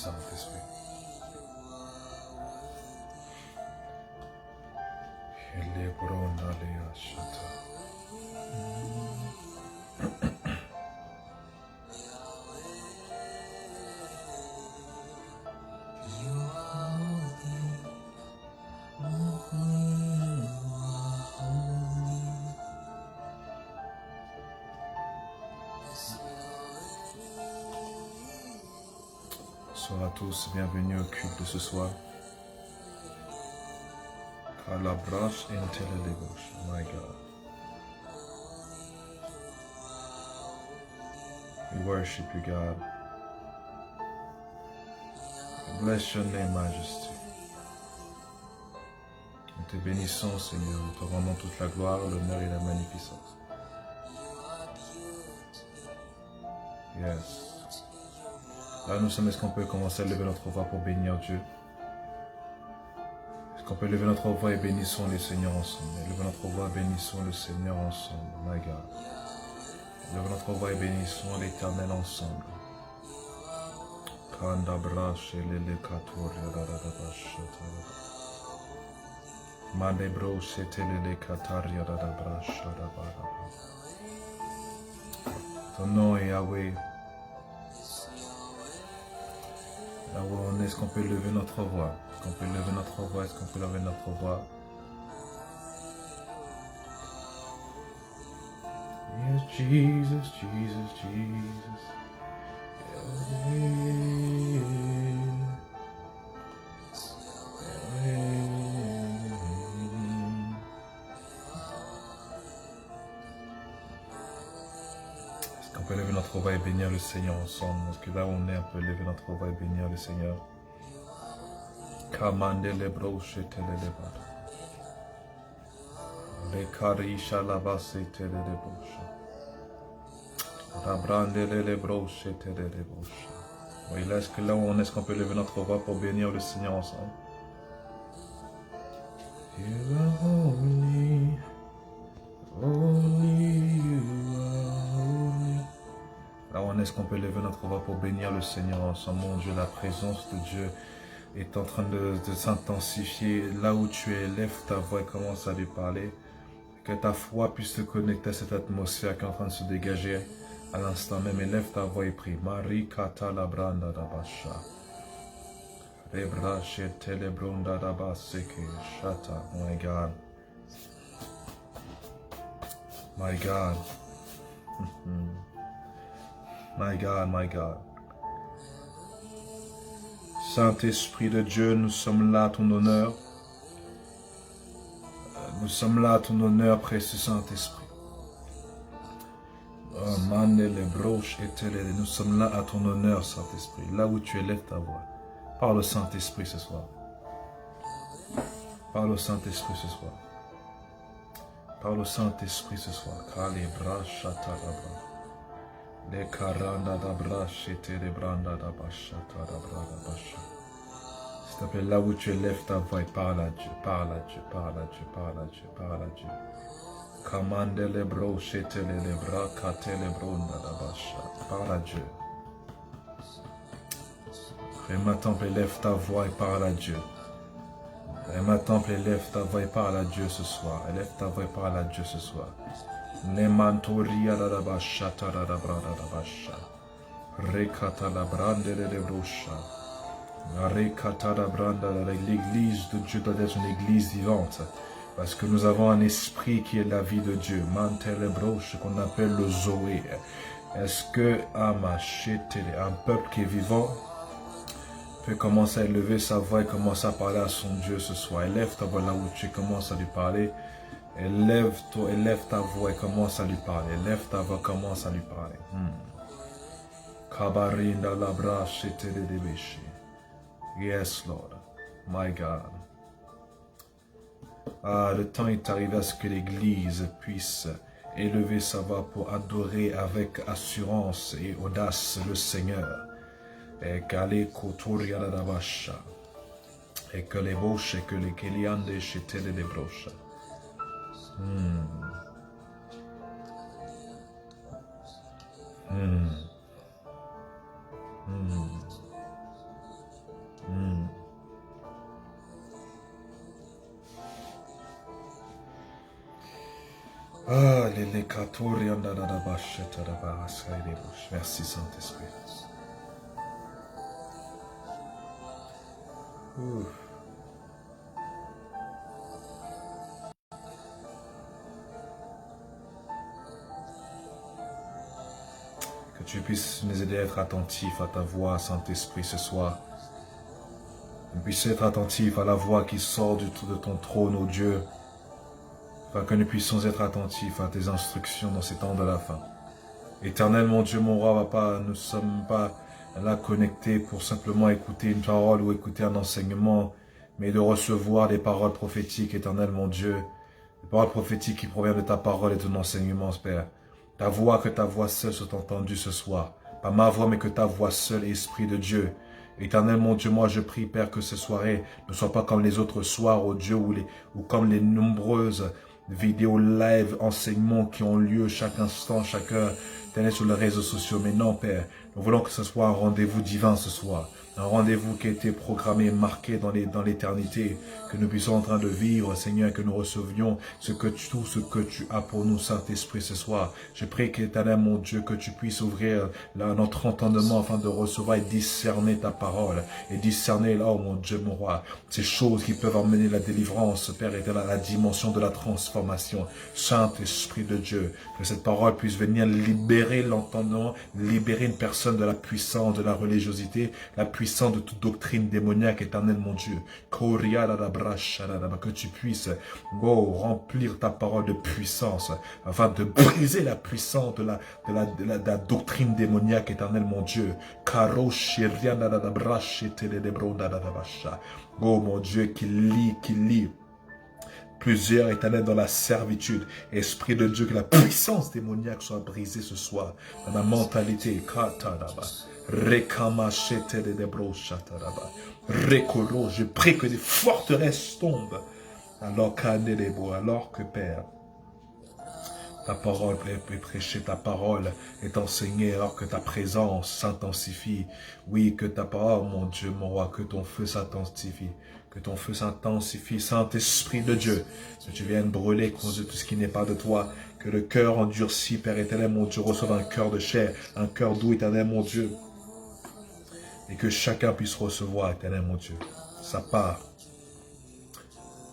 Saint-Esprit. Bonsoir à tous, bienvenue au culte de ce soir. Kalabrash Intelligibush, my God. We worship you, God. We bless your name, Majesty. Nous te bénissons, Seigneur. Nous te rendons toute la gloire, l'honneur et la magnificence. Yes. Là, nous sommes, est-ce qu'on peut commencer à lever notre voix pour bénir Dieu? Est-ce qu'on peut lever notre voix et bénissons le Seigneur ensemble? Levez notre voix et bénissons le Seigneur ensemble, my God. Levez notre voix et bénissons l'Éternel ensemble. Ton nom est Yahweh. Est-ce qu'on peut lever notre voix? Est-ce qu'on peut lever notre voix? Est-ce qu'on peut lever notre voix? Yes, Jesus, Jesus, Jesus. Est-ce qu'on peut lever notre voix et bénir le Seigneur ensemble? Parce que là où on est, on peut lever notre voix et bénir le Seigneur. Kamande le broche tele le bada. Le karisha la basse tele le broche. Rabrande le broche tele le broche. Oui, là, est-ce que là où on est, est-ce qu'on peut lever notre voix pour bénir le Seigneur ensemble? You are holy, holy, you are holy. Là où on est, est-ce qu'on peut lever notre voix pour bénir le Seigneur ensemble? Mon Dieu, la présence de Dieu est en train de s'intensifier. Là où tu es, lève ta voix et commence à lui parler. Que ta foi puisse se connecter à cette atmosphère qui est en train de se dégager à l'instant même. Élève ta voix et prie. Marie kata la branda da basha. Rebra shete le brunda da baseke. Shata. My God. My God. My God, my God. Saint-Esprit de Dieu, nous sommes là à ton honneur. Nous sommes là à ton honneur, précieux Saint-Esprit. Nous sommes là à ton honneur, Saint-Esprit. Là où tu élèves ta voix. Parle au Saint-Esprit ce soir. Parle au Saint-Esprit ce soir. Parle au Saint-Esprit ce soir. Les karanda da brache et les branda da bachata da brada bacha. S'il te plaît, là où tu élèves ta voix, parle à Dieu, parle à Dieu, parle à Dieu, parle à Dieu, parle à Dieu. Commande les broches et les bras, kate les branda da bacha. Parle à Dieu. Et ma temple, élève ta voix et parle à Dieu. Et ma temple, élève ta voix et parle à Dieu ce soir. Élève ta voix et parle à Dieu ce soir. Ne mantoria da basha ta da brada da basha. Rekata la brande de brosha. Rekata la branda. L'église de Dieu doit être une église vivante. Parce que nous avons un esprit qui est la vie de Dieu. Mantele broche qu'on appelle le Zoé. Est-ce que un peuple qui est vivant peut commencer à élever sa voix et commencer à parler à son Dieu ce soir? Élève ta voix là où tu commences à lui parler. Élève ta voix et commence à lui parler. Élève ta voix, commence à lui parler. Kabarinda la brache et tele de béché. Yes, Lord. My God. Ah, le temps est arrivé à ce que l'Église puisse élever sa voix pour adorer avec assurance et audace le Seigneur. Et qu'allez kotoria la basha. Et que les bouches et que les kéliandes chez tele de broches. Ah, merci Saint-Esprit. Que tu puisses nous aider à être attentifs à ta voix, Saint-Esprit, ce soir. Que nous puissions être attentifs à la voix qui sort de ton trône, ô Dieu. Afin que nous puissions être attentifs à tes instructions dans ces temps de la fin. Éternel, mon Dieu, mon roi, papa, nous ne sommes pas là connectés pour simplement écouter une parole ou écouter un enseignement, mais de recevoir des paroles prophétiques, éternel, mon Dieu. Des paroles prophétiques qui proviennent de ta parole et de ton enseignement, Père. Ta voix, que ta voix seule soit entendue ce soir. Pas ma voix, mais que ta voix seule, Esprit de Dieu. Éternel, mon Dieu, moi je prie, Père, que cette soirée ne soit pas comme les autres soirs, oh Dieu, ou comme les nombreuses vidéos live, enseignements qui ont lieu chaque instant, chaque heure, sur les réseaux sociaux. Mais non, Père, nous voulons que ce soit un rendez-vous divin ce soir. Un rendez-vous qui a été programmé, marqué dans l'éternité, que nous puissions en train de vivre, Seigneur, que nous recevions tout ce que tu as pour nous, Saint-Esprit, ce soir. Je prie qu'éternel, mon Dieu, que tu puisses ouvrir notre entendement afin de recevoir et discerner ta parole. Et discerner, là, oh mon Dieu, mon roi, ces choses qui peuvent emmener la délivrance, Père, et la dimension de la transformation. Saint-Esprit de Dieu, que cette parole puisse venir libérer l'entendement, libérer une personne de la puissance, de la religiosité, la puissance de toute doctrine démoniaque, éternel mon Dieu. Que tu puisses remplir ta parole de puissance, afin de briser la puissance de la doctrine démoniaque, éternel mon Dieu. Oh mon Dieu, qui lit plusieurs éternels dans la servitude. Esprit de Dieu, que la puissance démoniaque soit brisée ce soir dans la mentalité. Je prie que des forteresses tombent alors que Père, ta parole est prêchée, ta parole est enseignée, alors que ta présence s'intensifie. Oui, que ta parole, mon Dieu, mon roi, que ton feu s'intensifie. Que ton feu s'intensifie, Saint-Esprit de Dieu. Que tu viennes brûler cause de tout ce qui n'est pas de toi. Que le cœur endurci, Père éternel, mon Dieu, reçoive un cœur de chair, un cœur doux, éternel, mon Dieu. Et que chacun puisse recevoir, éternel, mon Dieu, sa part.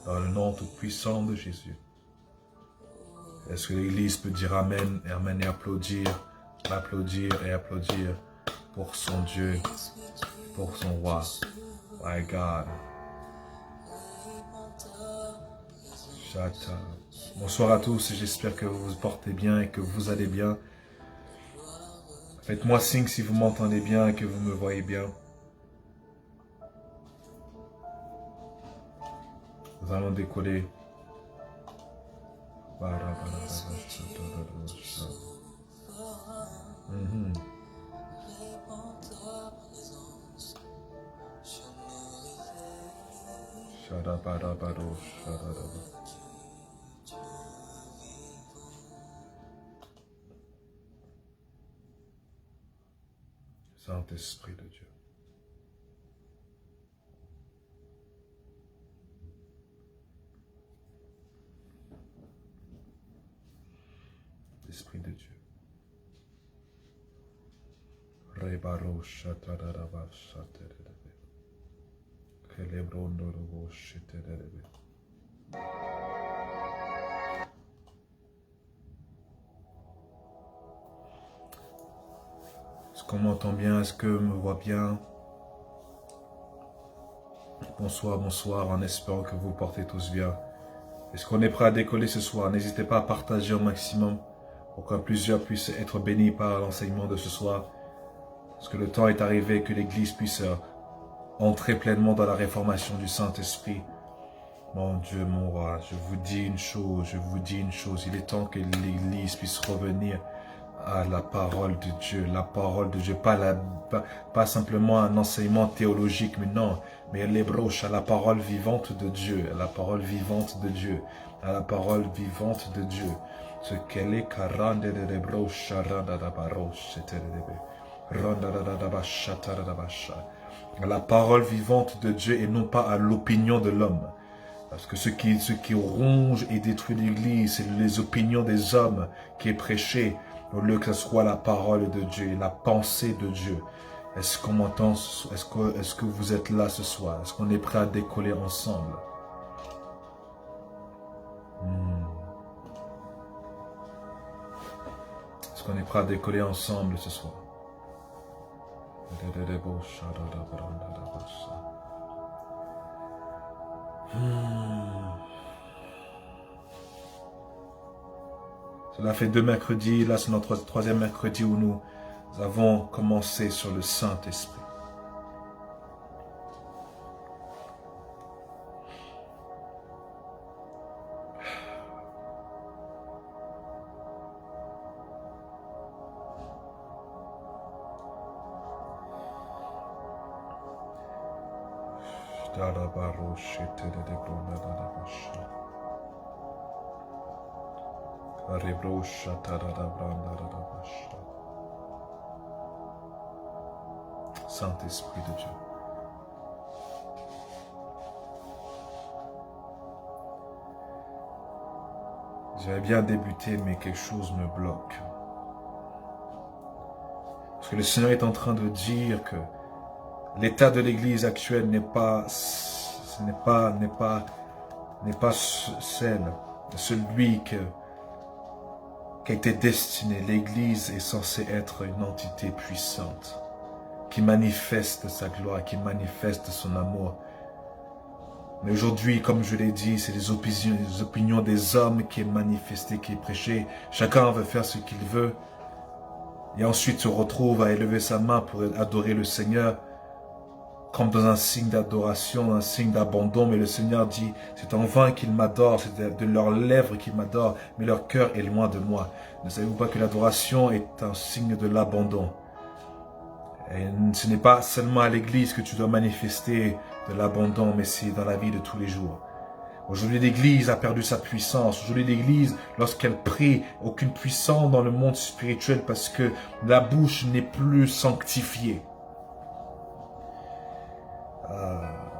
Dans le nom tout puissant de Jésus. Est-ce que l'Église peut dire Amen, Amen et applaudir pour son Dieu, pour son roi. My God. Shata. Bonsoir à tous, j'espère que vous vous portez bien et que vous allez bien. Faites-moi signe si vous m'entendez bien et que vous me voyez bien. Nous allons décoller. Saint-Esprit de Dieu. Esprit de Dieu. Est-ce qu'on m'entend bien? Est-ce que me voit bien? Bonsoir, bonsoir, en espérant que vous portez tous bien. Est-ce qu'on est prêt à décoller ce soir? N'hésitez pas à partager au maximum pour que plusieurs puissent être bénis par l'enseignement de ce soir. Parce que le temps est arrivé que l'Église puisse entrer pleinement dans la réformation du Saint-Esprit. Mon Dieu, mon roi, je vous dis une chose, il est temps que l'Église puisse revenir à la parole de Dieu, pas simplement un enseignement théologique, mais non, mais les broches à la parole vivante de Dieu, à la parole vivante de Dieu, à la parole vivante de Dieu. Ce qu'elle est, à la parole vivante de Dieu et non pas à l'opinion de l'homme. Parce que ce qui ronge et détruit l'Église, c'est les opinions des hommes qui est prêché, au lieu que ce soit la parole de Dieu, la pensée de Dieu. Est-ce qu'on m'entend? Est-ce que vous êtes là ce soir? Est-ce qu'on est prêt à décoller ensemble? Est-ce qu'on est prêt à décoller ensemble ce soir? Cela fait 2 mercredis, là c'est notre 3e mercredi où nous avons commencé sur le Saint-Esprit. Saint-Esprit de Dieu. J'avais bien débuté, mais quelque chose me bloque. Parce que le Seigneur est en train de dire que l'état de l'Église actuelle n'est pas celui qui a été destiné. L'Église est censée être une entité puissante, qui manifeste sa gloire, qui manifeste son amour. Mais aujourd'hui, comme je l'ai dit, c'est les opinions des hommes qui est manifestée, qui est prêchée. Chacun veut faire ce qu'il veut. Et ensuite se retrouve à élever sa main pour adorer le Seigneur, comme dans un signe d'adoration, un signe d'abandon. Mais le Seigneur dit, c'est en vain qu'ils m'adorent, c'est de leurs lèvres qu'ils m'adorent, mais leur cœur est loin de moi. Ne savez-vous pas que l'adoration est un signe de l'abandon? Et ce n'est pas seulement à l'église que tu dois manifester de l'abandon, mais c'est dans la vie de tous les jours. Aujourd'hui, l'église a perdu sa puissance. Aujourd'hui, l'église, lorsqu'elle prie, aucune puissance dans le monde spirituel parce que la bouche n'est plus sanctifiée.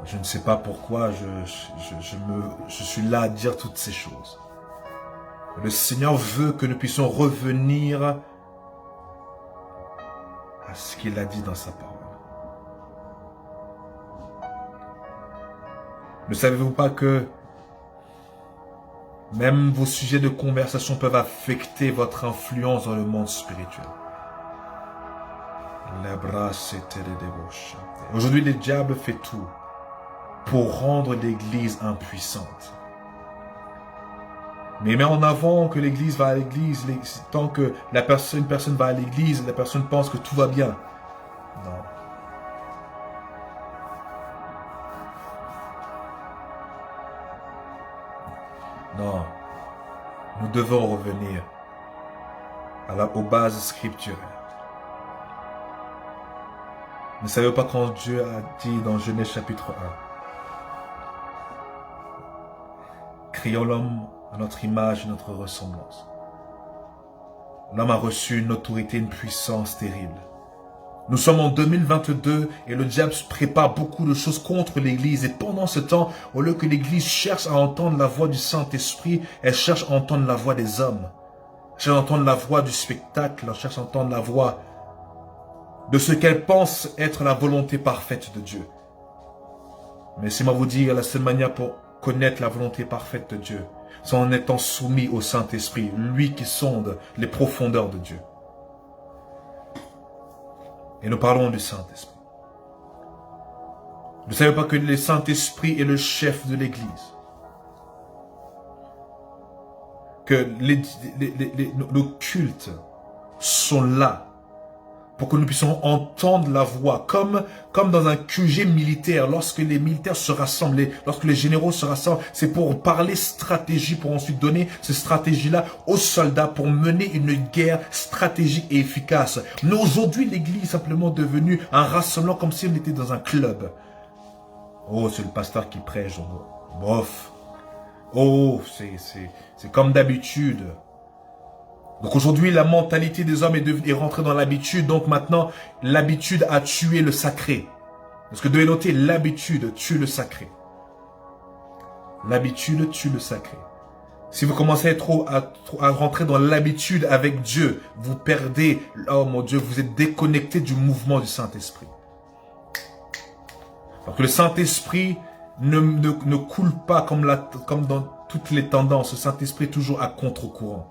Je ne sais pas pourquoi je suis là à dire toutes ces choses. Le Seigneur veut que nous puissions revenir à ce qu'il a dit dans sa parole. Ne savez-vous pas que même vos sujets de conversation peuvent affecter votre influence dans le monde spirituel? Aujourd'hui, le diable fait tout pour rendre l'église impuissante. Mais il met en avant que l'église va à l'église, tant que une personne va à l'église, la personne pense que tout va bien. Non. Non. Nous devons revenir aux bases scripturaires. Ne savez-vous pas quand Dieu a dit dans Genèse chapitre 1, créons l'homme à notre image et notre ressemblance. L'homme a reçu une autorité, une puissance terrible. Nous sommes en 2022 et le diable prépare beaucoup de choses contre l'église. Et pendant ce temps, au lieu que l'église cherche à entendre la voix du Saint-Esprit, elle cherche à entendre la voix des hommes. Elle cherche à entendre la voix du spectacle, elle cherche à entendre la voix de ce qu'elle pense être la volonté parfaite de Dieu. Mais laissez-moi vous dire, la seule manière pour connaître la volonté parfaite de Dieu, c'est en étant soumis au Saint-Esprit, lui qui sonde les profondeurs de Dieu. Et nous parlons du Saint-Esprit. Vous ne savez pas que le Saint-Esprit est le chef de l'Église? Que nos cultes sont là pour que nous puissions entendre la voix, comme dans un QG militaire, lorsque les militaires se rassemblent, lorsque les généraux se rassemblent, c'est pour parler stratégie, pour ensuite donner cette stratégie-là aux soldats, pour mener une guerre stratégique et efficace. Mais aujourd'hui, l'Église est simplement devenue un rassemblement comme si on était dans un club. Oh, c'est le pasteur qui prêche, bof. Oh, c'est comme d'habitude. Donc aujourd'hui, la mentalité des hommes est rentrée dans l'habitude. Donc maintenant, l'habitude a tué le sacré. Parce que vous devez noter, l'habitude tue le sacré. L'habitude tue le sacré. Si vous commencez à rentrer dans l'habitude avec Dieu, vous perdez, oh mon Dieu, vous êtes déconnecté du mouvement du Saint-Esprit. Parce que le Saint-Esprit ne coule pas comme dans toutes les tendances. Le Saint-Esprit est toujours à contre-courant.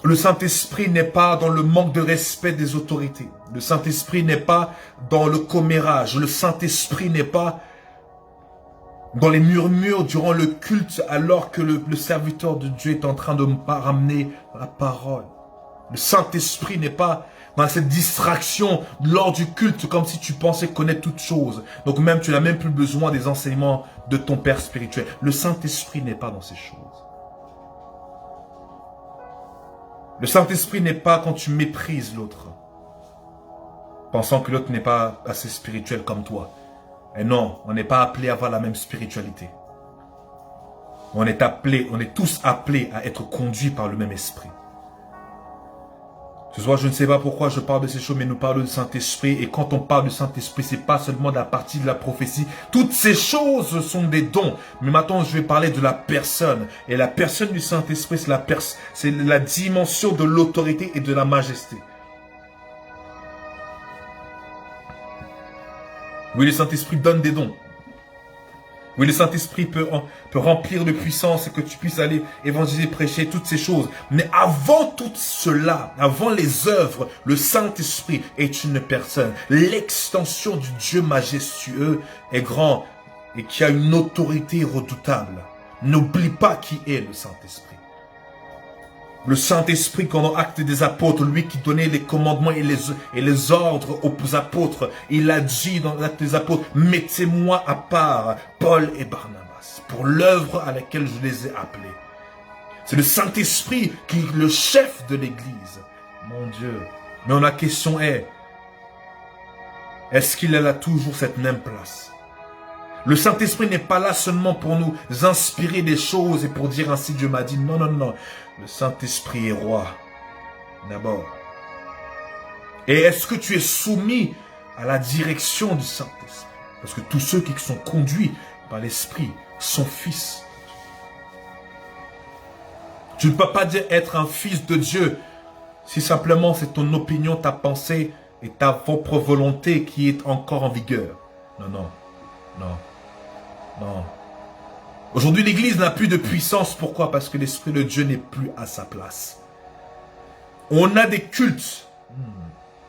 Le Saint-Esprit n'est pas dans le manque de respect des autorités. Le Saint-Esprit n'est pas dans le commérage. Le Saint-Esprit n'est pas dans les murmures durant le culte alors que le serviteur de Dieu est en train de ramener la parole. Le Saint-Esprit n'est pas dans cette distraction lors du culte comme si tu pensais connaître toutes choses. Donc même tu n'as même plus besoin des enseignements de ton Père spirituel. Le Saint-Esprit n'est pas dans ces choses. Le Saint-Esprit n'est pas quand tu méprises l'autre, pensant que l'autre n'est pas assez spirituel comme toi. Et non, on n'est pas appelé à avoir la même spiritualité. On est tous appelés à être conduits par le même esprit. Ce soir, je ne sais pas pourquoi je parle de ces choses, mais nous parlons du Saint-Esprit. Et quand on parle du Saint-Esprit, ce n'est pas seulement de la partie de la prophétie. Toutes ces choses sont des dons. Mais maintenant, je vais parler de la personne. Et la personne du Saint-Esprit, c'est la dimension de l'autorité et de la majesté. Oui, le Saint-Esprit donne des dons. Oui, le Saint-Esprit peut remplir de puissance et que tu puisses aller évangéliser, prêcher, toutes ces choses. Mais avant tout cela, avant les œuvres, le Saint-Esprit est une personne. L'extension du Dieu majestueux est grand et qui a une autorité redoutable. N'oublie pas qui est le Saint-Esprit. Le Saint-Esprit, pendant Actes des Apôtres, lui qui donnait les commandements et les ordres aux apôtres, il a dit dans l'Actes des Apôtres, mettez-moi à part Paul et Barnabas pour l'œuvre à laquelle je les ai appelés. C'est le Saint-Esprit qui est le chef de l'Église. Mon Dieu. Mais la question est-ce qu'il a toujours cette même place? Le Saint-Esprit n'est pas là seulement pour nous inspirer des choses et pour dire ainsi Dieu m'a dit. Non, non, non. Le Saint-Esprit est roi. D'abord. Et est-ce que tu es soumis à la direction du Saint-Esprit? Parce que tous ceux qui sont conduits par l'Esprit sont fils. Tu ne peux pas dire être un fils de Dieu si simplement c'est ton opinion, ta pensée et ta propre volonté qui est encore en vigueur. Non, non, non. Non. Aujourd'hui, l'Église n'a plus de puissance. Pourquoi? Parce que l'Esprit de Dieu n'est plus à sa place. On a des cultes,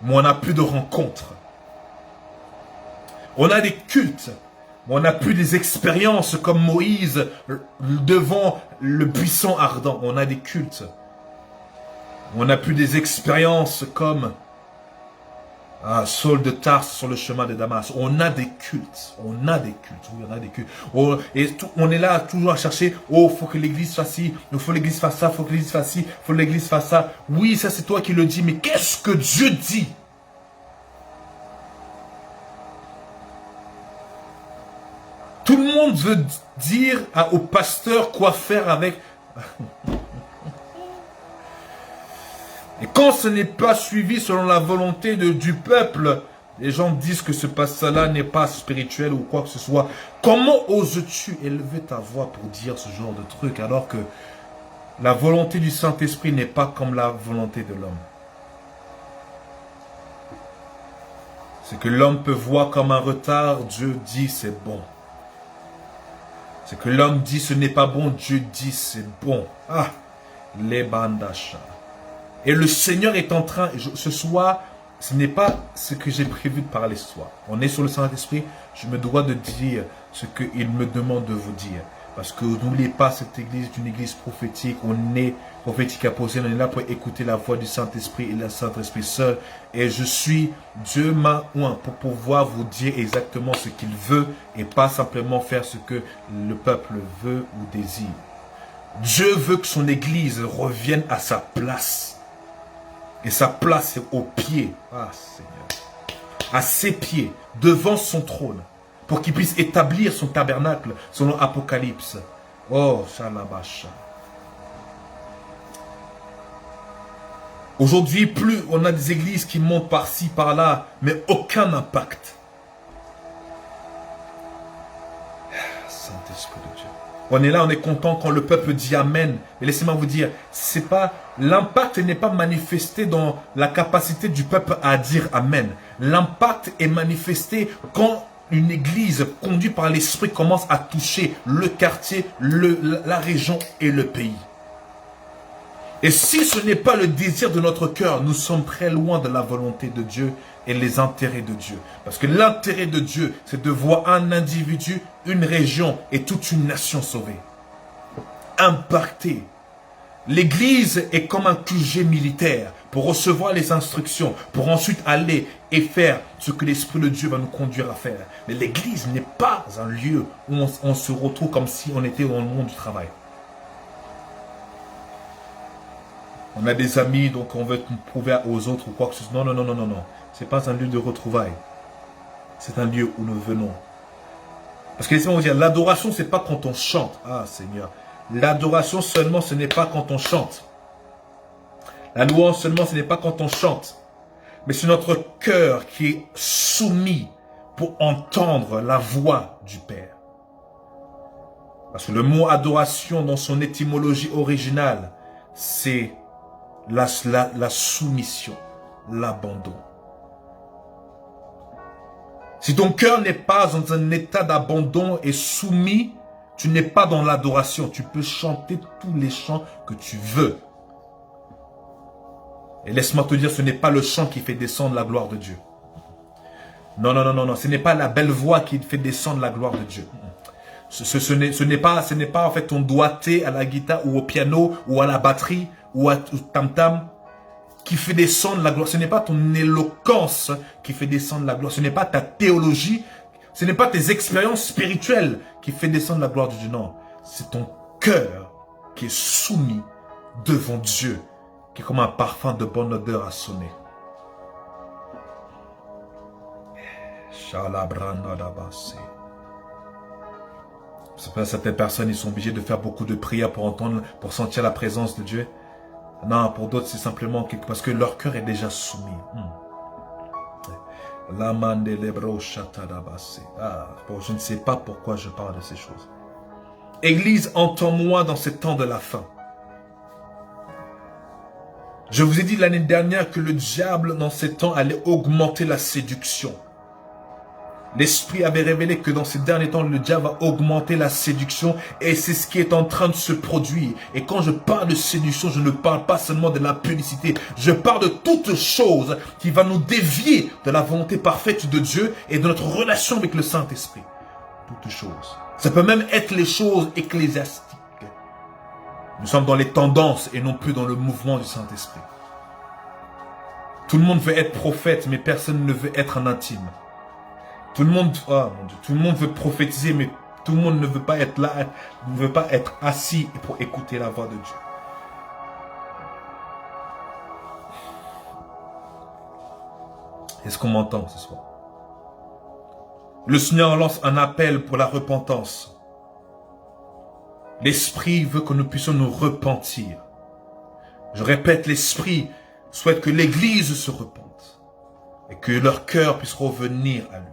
mais on n'a plus de rencontres. On a des cultes, mais on n'a plus des expériences comme Moïse devant le buisson ardent. On a des cultes. On n'a plus des expériences comme Saul de Tarse sur le chemin de Damas. On a des cultes. On a des cultes. Oui, on a des cultes. On est là toujours à chercher. Oh, faut que l'église fasse ci. Il faut que l'église fasse ça. Faut que l'église fasse ci. Faut que l'église fasse ça. Oui, ça c'est toi qui le dis. Mais qu'est-ce que Dieu dit? Tout le monde veut dire au pasteur quoi faire avec. Et quand ce n'est pas suivi selon la volonté du peuple, les gens disent que ce passage-là n'est pas spirituel ou quoi que ce soit. Comment oses-tu élever ta voix pour dire ce genre de truc alors que la volonté du Saint-Esprit n'est pas comme la volonté de l'homme? C'est que l'homme peut voir comme un retard, Dieu dit c'est bon. C'est que l'homme dit ce n'est pas bon, Dieu dit c'est bon. Ah, les bandachas. Et le Seigneur est en train, ce soir, ce n'est pas ce que j'ai prévu de parler ce soir. On est sur le Saint-Esprit, je me dois de dire ce qu'il me demande de vous dire. Parce que n'oubliez pas, cette église est une église prophétique, on est prophétique apostolique, on est là pour écouter la voix du Saint-Esprit et le Saint-Esprit seul. Et Dieu m'a oint pour pouvoir vous dire exactement ce qu'il veut et pas simplement faire ce que le peuple veut ou désire. Dieu veut que son église revienne à sa place. Et sa place est aux pieds, Seigneur, à ses pieds, devant son trône, pour qu'il puisse établir son tabernacle selon Apocalypse. Oh, Shalabasha. Aujourd'hui, plus on a des églises qui montent par-ci, par-là, mais aucun impact. Saint-Esprit de Dieu. On est là, on est content quand le peuple dit Amen. Mais laissez-moi vous dire, c'est pas, l'impact n'est pas manifesté dans la capacité du peuple à dire Amen. L'impact est manifesté quand une église conduite par l'Esprit commence à toucher le quartier, la région et le pays. Et si ce n'est pas le désir de notre cœur, nous sommes très loin de la volonté de Dieu et les intérêts de Dieu. Parce que l'intérêt de Dieu, c'est de voir un individu, une région et toute une nation sauvée. Impactée. L'église est comme un QG militaire pour recevoir les instructions, pour ensuite aller et faire ce que l'Esprit de Dieu va nous conduire à faire. Mais l'église n'est pas un lieu où on se retrouve comme si on était dans le monde du travail. On a des amis, donc on veut prouver aux autres ou quoi que ce soit. Non, non, non, non, non, non. Ce n'est pas un lieu de retrouvailles. C'est un lieu où nous venons. Parce que laissez-moi vous dire, l'adoration, ce n'est pas quand on chante. Ah, Seigneur. L'adoration seulement, ce n'est pas quand on chante. La louange seulement, ce n'est pas quand on chante. Mais c'est notre cœur qui est soumis pour entendre la voix du Père. Parce que le mot adoration, dans son étymologie originale, c'est la soumission, l'abandon. Si ton cœur n'est pas dans un état d'abandon et soumis, tu n'es pas dans l'adoration. Tu peux chanter tous les chants que tu veux. Et laisse-moi te dire, ce n'est pas le chant qui fait descendre la gloire de Dieu. Non, non, non, non, non. Ce n'est pas la belle voix qui fait descendre la gloire de Dieu. Ce n'est pas en fait ton doigté à la guitare ou au piano ou à la batterie ou au tam-tam qui fait descendre la gloire. Ce n'est pas ton éloquence qui fait descendre la gloire. Ce n'est pas ta théologie. Ce n'est pas tes expériences spirituelles qui fait descendre la gloire de Dieu. Non, c'est ton cœur qui est soumis devant Dieu, qui est comme un parfum de bonne odeur à sonner. Certaines personnes, ils sont obligés de faire beaucoup de prières pour entendre, pour sentir la présence de Dieu. Non, pour d'autres, c'est simplement parce que leur cœur est déjà soumis. Ah, bon, je ne sais pas pourquoi je parle de ces choses. Église, entends-moi dans ces temps de la fin. Je vous ai dit l'année dernière que le diable, dans ces temps, allait augmenter la séduction. L'Esprit avait révélé que dans ces derniers temps, le diable va augmenter la séduction et c'est ce qui est en train de se produire. Et quand je parle de séduction, je ne parle pas seulement de la publicité. Je parle de toute chose qui va nous dévier de la volonté parfaite de Dieu et de notre relation avec le Saint-Esprit. Toutes choses. Ça peut même être les choses ecclésiastiques. Nous sommes dans les tendances et non plus dans le mouvement du Saint-Esprit. Tout le monde veut être prophète, mais personne ne veut être un intime. Tout le monde, oh mon Dieu, tout le monde veut prophétiser, mais tout le monde ne veut pas être là, ne veut pas être assis pour écouter la voix de Dieu. Est-ce qu'on m'entend ce soir? Le Seigneur lance un appel pour la repentance. L'Esprit veut que nous puissions nous repentir. Je répète, l'Esprit souhaite que l'Église se repente et que leur cœur puisse revenir à lui.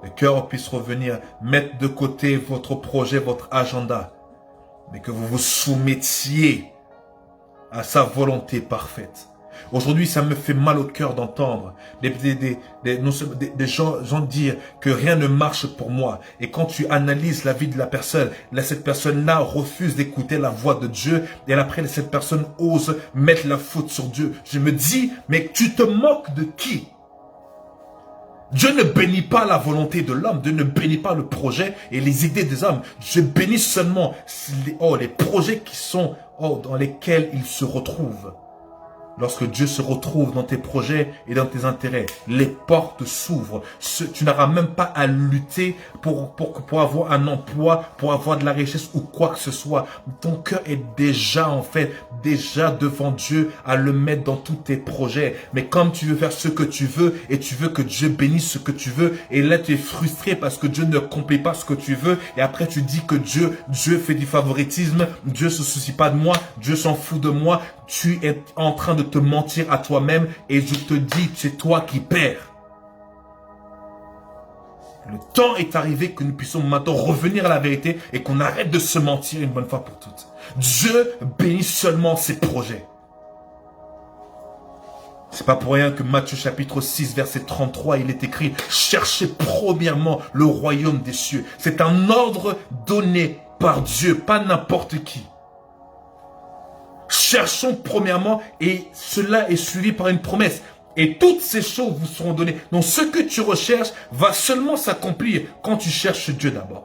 Le cœur puisse revenir, mettre de côté votre projet, votre agenda, mais que vous vous soumettiez à sa volonté parfaite. Aujourd'hui, ça me fait mal au cœur d'entendre des gens dire que rien ne marche pour moi. Et quand tu analyses la vie de la personne, cette personne-là refuse d'écouter la voix de Dieu. Et après, cette personne ose mettre la faute sur Dieu. Je me dis, mais tu te moques de qui? Dieu ne bénit pas la volonté de l'homme, Dieu ne bénit pas le projet et les idées des hommes. Dieu bénit seulement les projets qui sont dans lesquels il se retrouve. Lorsque Dieu se retrouve dans tes projets et dans tes intérêts, les portes s'ouvrent. Tu n'auras même pas à lutter pour avoir un emploi, pour avoir de la richesse ou quoi que ce soit. Ton cœur est déjà déjà devant Dieu à le mettre dans tous tes projets. Mais comme tu veux faire ce que tu veux et tu veux que Dieu bénisse ce que tu veux, et là tu es frustré parce que Dieu ne accomplit pas ce que tu veux, et après tu dis que Dieu fait du favoritisme, Dieu se soucie pas de moi, Dieu s'en fout de moi. Tu es en train de te mentir à toi-même et je te dis, c'est toi qui perds. Le temps est arrivé que nous puissions maintenant revenir à la vérité et qu'on arrête de se mentir une bonne fois pour toutes. Dieu bénit seulement ses projets. C'est pas pour rien que Matthieu chapitre 6 verset 33 il est écrit « Cherchez premièrement le royaume des cieux ». C'est un ordre donné par Dieu, pas n'importe qui. Cherchons premièrement et cela est suivi par une promesse. Et toutes ces choses vous seront données. Donc ce que tu recherches va seulement s'accomplir quand tu cherches Dieu d'abord.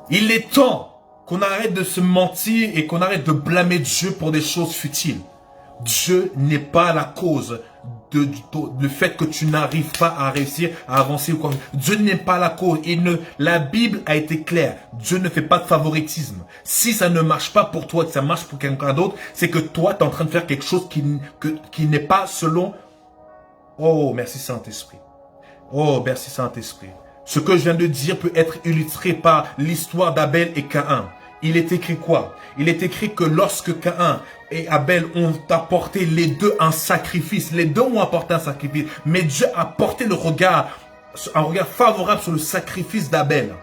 Il est temps qu'on arrête de se mentir et qu'on arrête de blâmer Dieu pour des choses futiles. Dieu n'est pas la cause du fait que tu n'arrives pas à réussir, à avancer ou quoi. Dieu n'est pas la cause. La Bible a été claire. Dieu ne fait pas de favoritisme. Si ça ne marche pas pour toi, que ça marche pour quelqu'un d'autre, c'est que toi, tu es en train de faire quelque chose qui n'est pas selon... Oh, merci Saint-Esprit. Oh, merci Saint-Esprit. Ce que je viens de dire peut être illustré par l'histoire d'Abel et Caïn. Il est écrit quoi? Il est écrit que lorsque Caïn et Abel ont apporté les deux un sacrifice, les deux ont apporté un sacrifice, mais Dieu a porté un regard favorable sur le sacrifice d'Abel.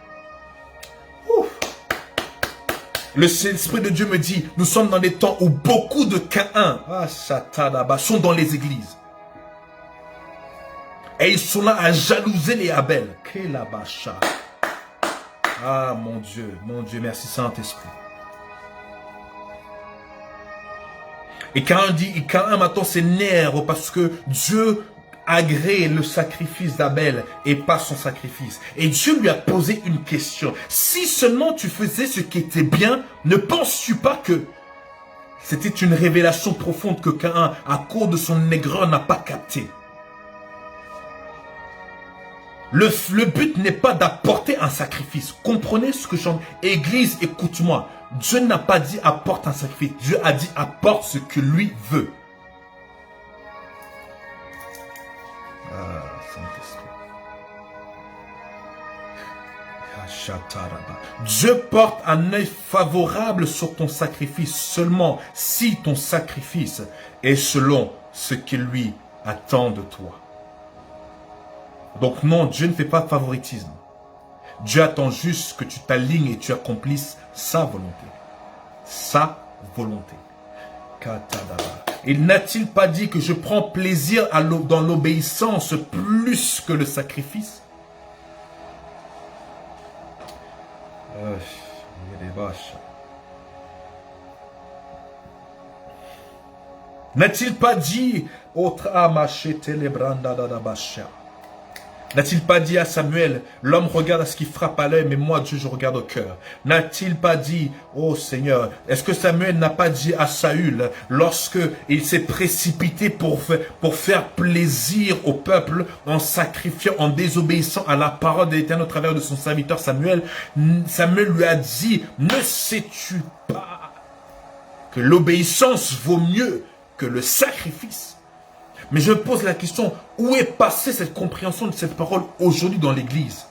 L'Esprit de Dieu me dit, nous sommes dans des temps où beaucoup de Caïn sont dans les églises. Et ils sont là à jalouser les Abel. Ah mon Dieu, merci Saint-Esprit. Et Caïn maintenant s'énerve parce que Dieu agrée le sacrifice d'Abel et pas son sacrifice. Et Dieu lui a posé une question. Si seulement tu faisais ce qui était bien, ne penses-tu pas que c'était une révélation profonde que Caïn, à cause de son aigreur, n'a pas capté? Le but n'est pas d'apporter un sacrifice. Comprenez ce que je chante. Église, écoute-moi. Dieu n'a pas dit apporte un sacrifice. Dieu a dit apporte ce que lui veut. Ah, Saint-Esprit. Dieu porte un œil favorable sur ton sacrifice seulement si ton sacrifice est selon ce qu'il lui attend de toi. Donc non, Dieu ne fait pas de favoritisme. Dieu attend juste que tu t'alignes et tu accomplisses sa volonté. Sa volonté. Il n'a-t-il pas dit que je prends plaisir dans l'obéissance plus que le sacrifice? Il y a des vaches. N'a-t-il pas dit N'a-t-il pas dit à Samuel, l'homme regarde à ce qu'il frappe à l'œil, mais moi Dieu je regarde au cœur? N'a-t-il pas dit, oh Seigneur, est-ce que Samuel n'a pas dit à Saül, lorsque il s'est précipité pour faire plaisir au peuple, en sacrifiant, en désobéissant à la parole de l'Éternel au travers de son serviteur Samuel, Samuel lui a dit, ne sais-tu pas que l'obéissance vaut mieux que le sacrifice? Mais je pose la question, où est passée cette compréhension de cette parole aujourd'hui dans l'église?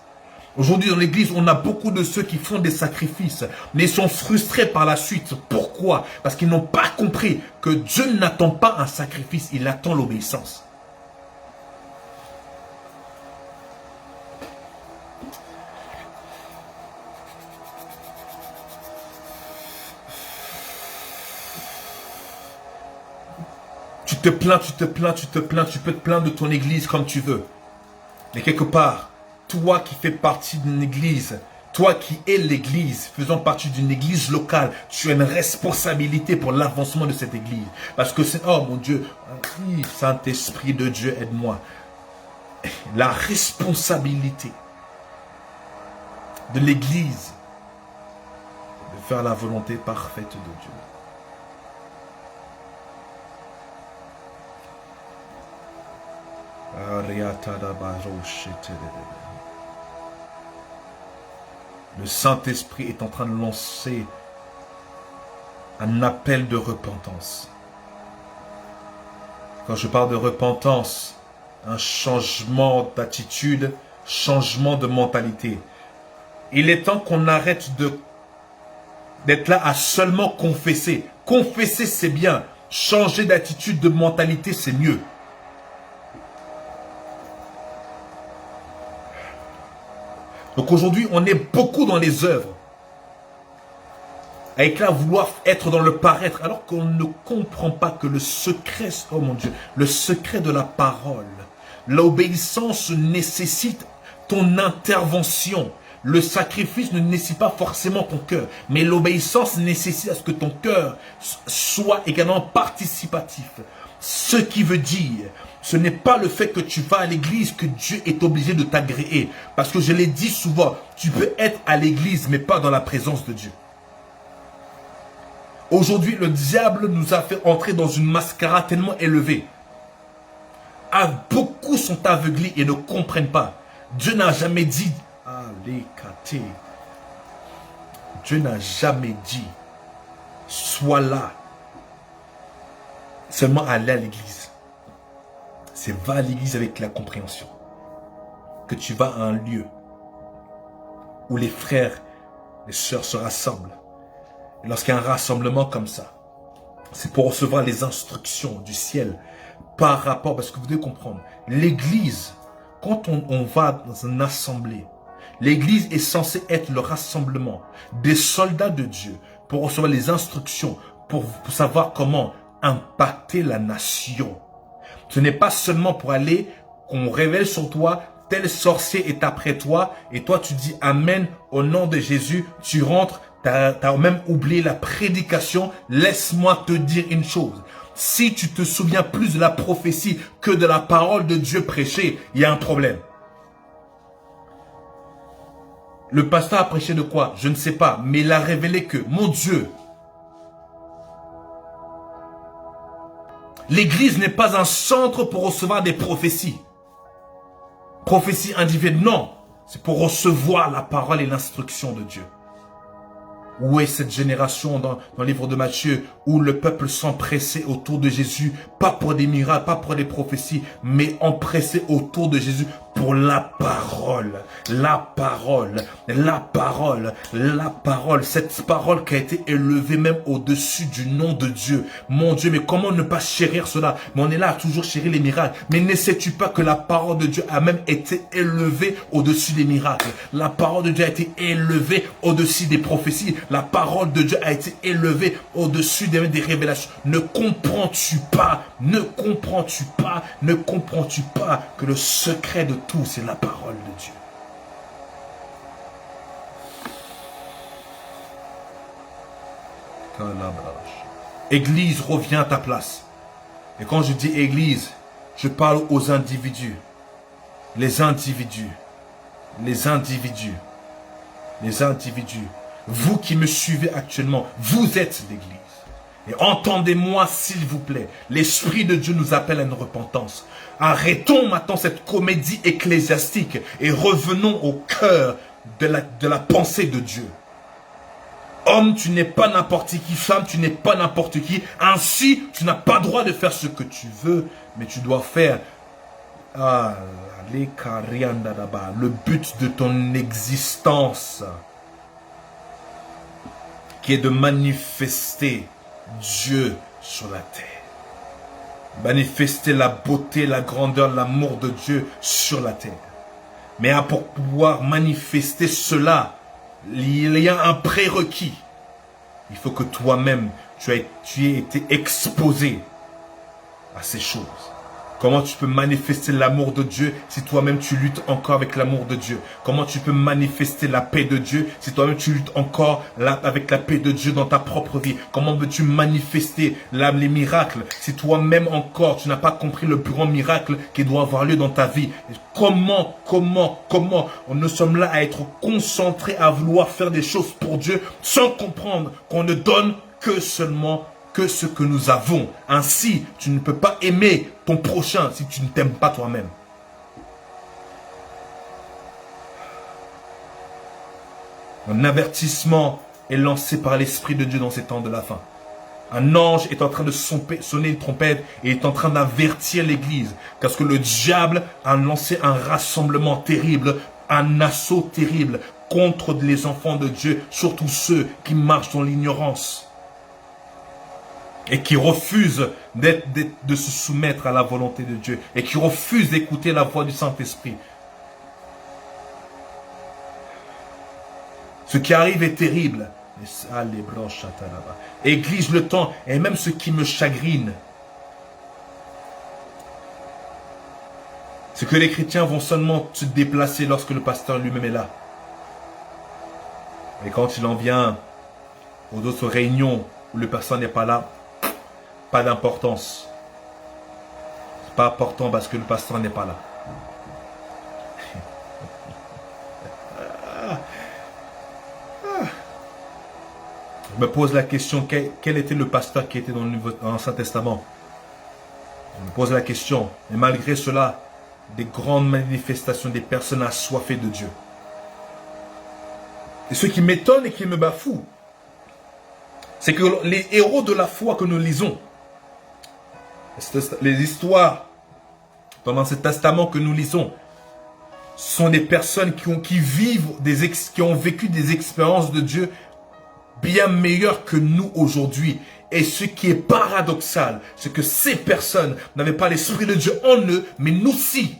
Aujourd'hui dans l'église, on a beaucoup de ceux qui font des sacrifices, mais ils sont frustrés par la suite. Pourquoi? Parce qu'ils n'ont pas compris que Dieu n'attend pas un sacrifice, il attend l'obéissance. Tu te plains, tu peux te plaindre de ton église comme tu veux. Mais quelque part, toi qui fais partie d'une église, toi qui es l'église, faisant partie d'une église locale, tu as une responsabilité pour l'avancement de cette église. Parce que c'est, oh mon Dieu, Saint-Esprit de Dieu, aide-moi. La responsabilité de l'église de faire la volonté parfaite de Dieu. Le Saint-Esprit est en train de lancer un appel de repentance. Quand je parle de repentance, un changement d'attitude, changement de mentalité. Il est temps qu'on arrête d'être là à seulement confesser. Confesser, c'est bien. Changer d'attitude, de mentalité, c'est mieux. Donc aujourd'hui, on est beaucoup dans les œuvres. Avec là, vouloir être dans le paraître, alors qu'on ne comprend pas que le secret, oh mon Dieu, le secret de la parole, l'obéissance nécessite ton intervention. Le sacrifice ne nécessite pas forcément ton cœur, mais l'obéissance nécessite à ce que ton cœur soit également participatif. Ce qui veut dire, ce n'est pas le fait que tu vas à l'église que Dieu est obligé de t'agréer. Parce que je l'ai dit souvent, tu peux être à l'église, mais pas dans la présence de Dieu. Aujourd'hui, le diable nous a fait entrer dans une mascarade tellement élevée. Beaucoup sont aveuglés et ne comprennent pas. Dieu n'a jamais dit, Dieu n'a jamais dit, sois là, seulement aller à l'église. C'est va à l'église avec la compréhension. Que tu vas à un lieu où les frères, les sœurs se rassemblent. Et lorsqu'il y a un rassemblement comme ça, c'est pour recevoir les instructions du ciel par rapport, parce que vous devez comprendre, l'église, quand on va dans une assemblée, l'église est censée être le rassemblement des soldats de Dieu pour recevoir les instructions, pour savoir comment impacter la nation. Ce n'est pas seulement pour aller, qu'on révèle sur toi, tel sorcier est après toi, et toi tu dis Amen au nom de Jésus, tu rentres, tu as même oublié la prédication. Laisse-moi te dire une chose. Si tu te souviens plus de la prophétie que de la parole de Dieu prêchée, il y a un problème. Le pasteur a prêché de quoi? Je ne sais pas, mais il a révélé que, mon Dieu, l'église n'est pas un centre pour recevoir des prophéties. Prophéties individuelles, non. C'est pour recevoir la parole et l'instruction de Dieu. Où est cette génération dans le livre de Matthieu où le peuple s'empressait autour de Jésus, pas pour des miracles, pas pour des prophéties, mais empressé autour de Jésus pour la parole, la parole, la parole, la parole, cette parole qui a été élevée même au-dessus du nom de Dieu. Mon Dieu, mais comment ne pas chérir cela? Mais on est là à toujours chérir les miracles. Mais ne sais-tu pas que la parole de Dieu a même été élevée au-dessus des miracles? La parole de Dieu a été élevée au-dessus des prophéties. La parole de Dieu a été élevée au-dessus des révélations. Ne comprends-tu pas, ne comprends-tu pas, ne comprends-tu pas que le secret de tout, c'est la parole de Dieu. Église, reviens à ta place. Et quand je dis église, je parle aux individus. Les individus. Les individus. Les individus. Vous qui me suivez actuellement, vous êtes l'église. Et entendez-moi s'il vous plaît, l'Esprit de Dieu nous appelle à une repentance. Arrêtons maintenant cette comédie ecclésiastique et revenons au cœur de la pensée de Dieu. Homme, tu n'es pas n'importe qui. Femme, tu n'es pas n'importe qui. Ainsi, tu n'as pas le droit de faire ce que tu veux, mais tu dois faire le but de ton existence, qui est de manifester Dieu sur la terre. Manifester la beauté, la grandeur, l'amour de Dieu sur la terre. Mais pour pouvoir manifester cela, il y a un prérequis. Il faut que toi-même, tu aies été exposé à ces choses. Comment tu peux manifester l'amour de Dieu si toi-même tu luttes encore avec l'amour de Dieu? Comment tu peux manifester la paix de Dieu si toi-même tu luttes encore avec la paix de Dieu dans ta propre vie? Comment veux-tu manifester les miracles si toi-même encore tu n'as pas compris le plus grand miracle qui doit avoir lieu dans ta vie? Comment nous sommes là à être concentrés à vouloir faire des choses pour Dieu sans comprendre qu'on ne donne que seulement que ce que nous avons. Ainsi, tu ne peux pas aimer ton prochain si tu ne t'aimes pas toi-même. Un avertissement est lancé par l'Esprit de Dieu dans ces temps de la fin. Un ange est en train de sonner une trompette et est en train d'avertir l'église. Parce que le diable a lancé un rassemblement terrible, un assaut terrible contre les enfants de Dieu, surtout ceux qui marchent dans l'ignorance. Et qui refusent de se soumettre à la volonté de Dieu. Et qui refusent d'écouter la voix du Saint-Esprit. Ce qui arrive est terrible. Église, le temps est même ce qui me chagrine. C'est que les chrétiens vont seulement se déplacer lorsque le pasteur lui-même est là. Et quand il en vient aux autres réunions où le pasteur n'est pas là, pas d'importance. C'est pas important parce que le pasteur n'est pas là. Je me pose la question, quel était le pasteur qui était dans l'Ancien Testament? Je me pose la question, et malgré cela, des grandes manifestations des personnes assoiffées de Dieu. Et ce qui m'étonne et qui me bafoue, c'est que les héros de la foi que nous lisons, les histoires dans l'Ancien Testament que nous lisons, sont des personnes qui ont vécu des expériences de Dieu bien meilleures que nous aujourd'hui. Et ce qui est paradoxal, c'est que ces personnes n'avaient pas l'Esprit de Dieu en eux, mais nous si.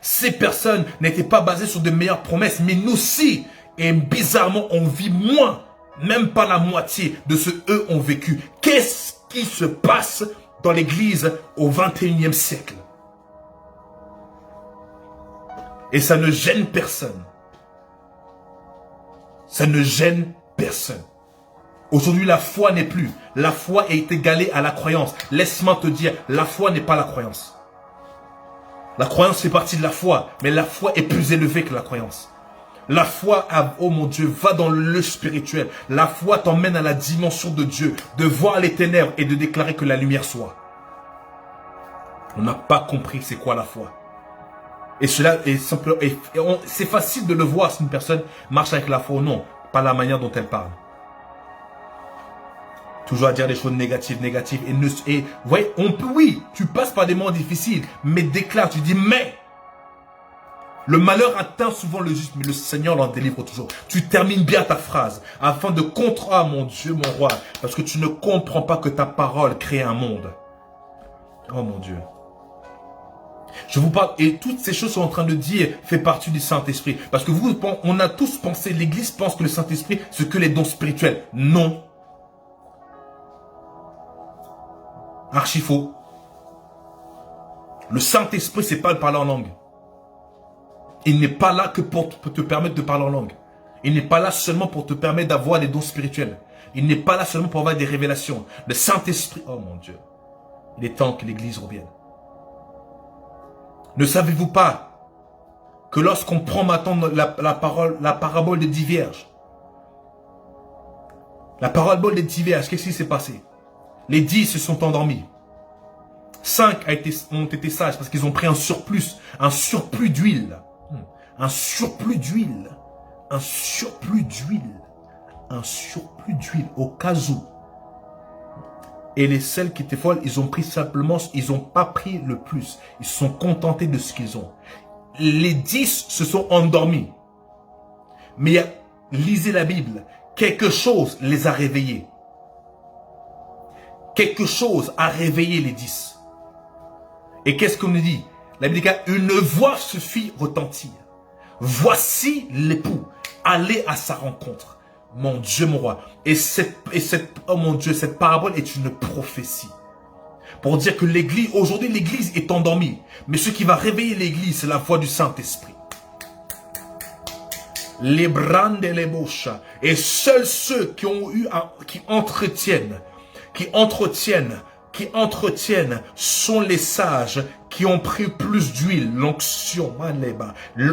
Ces personnes n'étaient pas basées sur de meilleures promesses, mais nous si. Et bizarrement, on vit moins, même pas la moitié de ce qu'eux ont vécu. Qu'est-ce qui se passe dans l'Église au 21e siècle? Et ça ne gêne personne. Ça ne gêne personne. Aujourd'hui, la foi n'est plus. La foi est égalée à la croyance. Laisse-moi te dire, la foi n'est pas la croyance. La croyance fait partie de la foi, mais la foi est plus élevée que la croyance. La foi, oh mon Dieu, va dans le spirituel. La foi t'emmène à la dimension de Dieu, de voir les ténèbres et de déclarer que la lumière soit. On n'a pas compris c'est quoi la foi. Et cela est simple. C'est facile de le voir si une personne marche avec la foi ou non, pas la manière dont elle parle. Toujours à dire des choses négatives. Et vous voyez, oui, tu passes par des moments difficiles, mais déclare, tu dis, mais le malheur atteint souvent le juste, mais le Seigneur l'en délivre toujours. Tu termines bien ta phrase, afin de ah mon Dieu, mon roi, parce que tu ne comprends pas que ta parole crée un monde. Oh mon Dieu. Je vous parle, et toutes ces choses sont en train de dire, fait partie du Saint-Esprit. Parce que on a tous pensé, l'Église pense que le Saint-Esprit, c'est que les dons spirituels. Non. Archi faux. Le Saint-Esprit, c'est pas le parler en langue. Il n'est pas là que pour te permettre de parler en langue. Il n'est pas là seulement pour te permettre d'avoir des dons spirituels. Il n'est pas là seulement pour avoir des révélations. Le Saint-Esprit, oh mon Dieu. Il est temps que l'Église revienne. Ne savez-vous pas que lorsqu'on prend maintenant la parabole des 10 vierges, la parabole des 10 vierges, qu'est-ce qui s'est passé? Les 10 se sont endormis. 5 ont été sages parce qu'ils ont pris un surplus d'huile. Un surplus d'huile au cas où. Et les celles qui étaient folles, ils ont pris simplement, ils n'ont pas pris le plus. Ils se sont contentés de ce qu'ils ont. Les 10 se sont endormis. Mais lisez la Bible. Quelque chose les a réveillés. Quelque chose a réveillé les 10. Et qu'est-ce qu'on nous dit? La Bible dit qu'une voix se fit retentir. Voici l'époux. Allez à sa rencontre. Mon Dieu, mon roi. Oh mon Dieu, cette parabole est une prophétie. Pour dire que l'église, aujourd'hui l'église est endormie. Mais ce qui va réveiller l'église, c'est la voix du Saint-Esprit. Les brandes et les bouches. Et seuls ceux qui ont eu, qui entretiennent sont les sages qui ont pris plus d'huile, l'onction,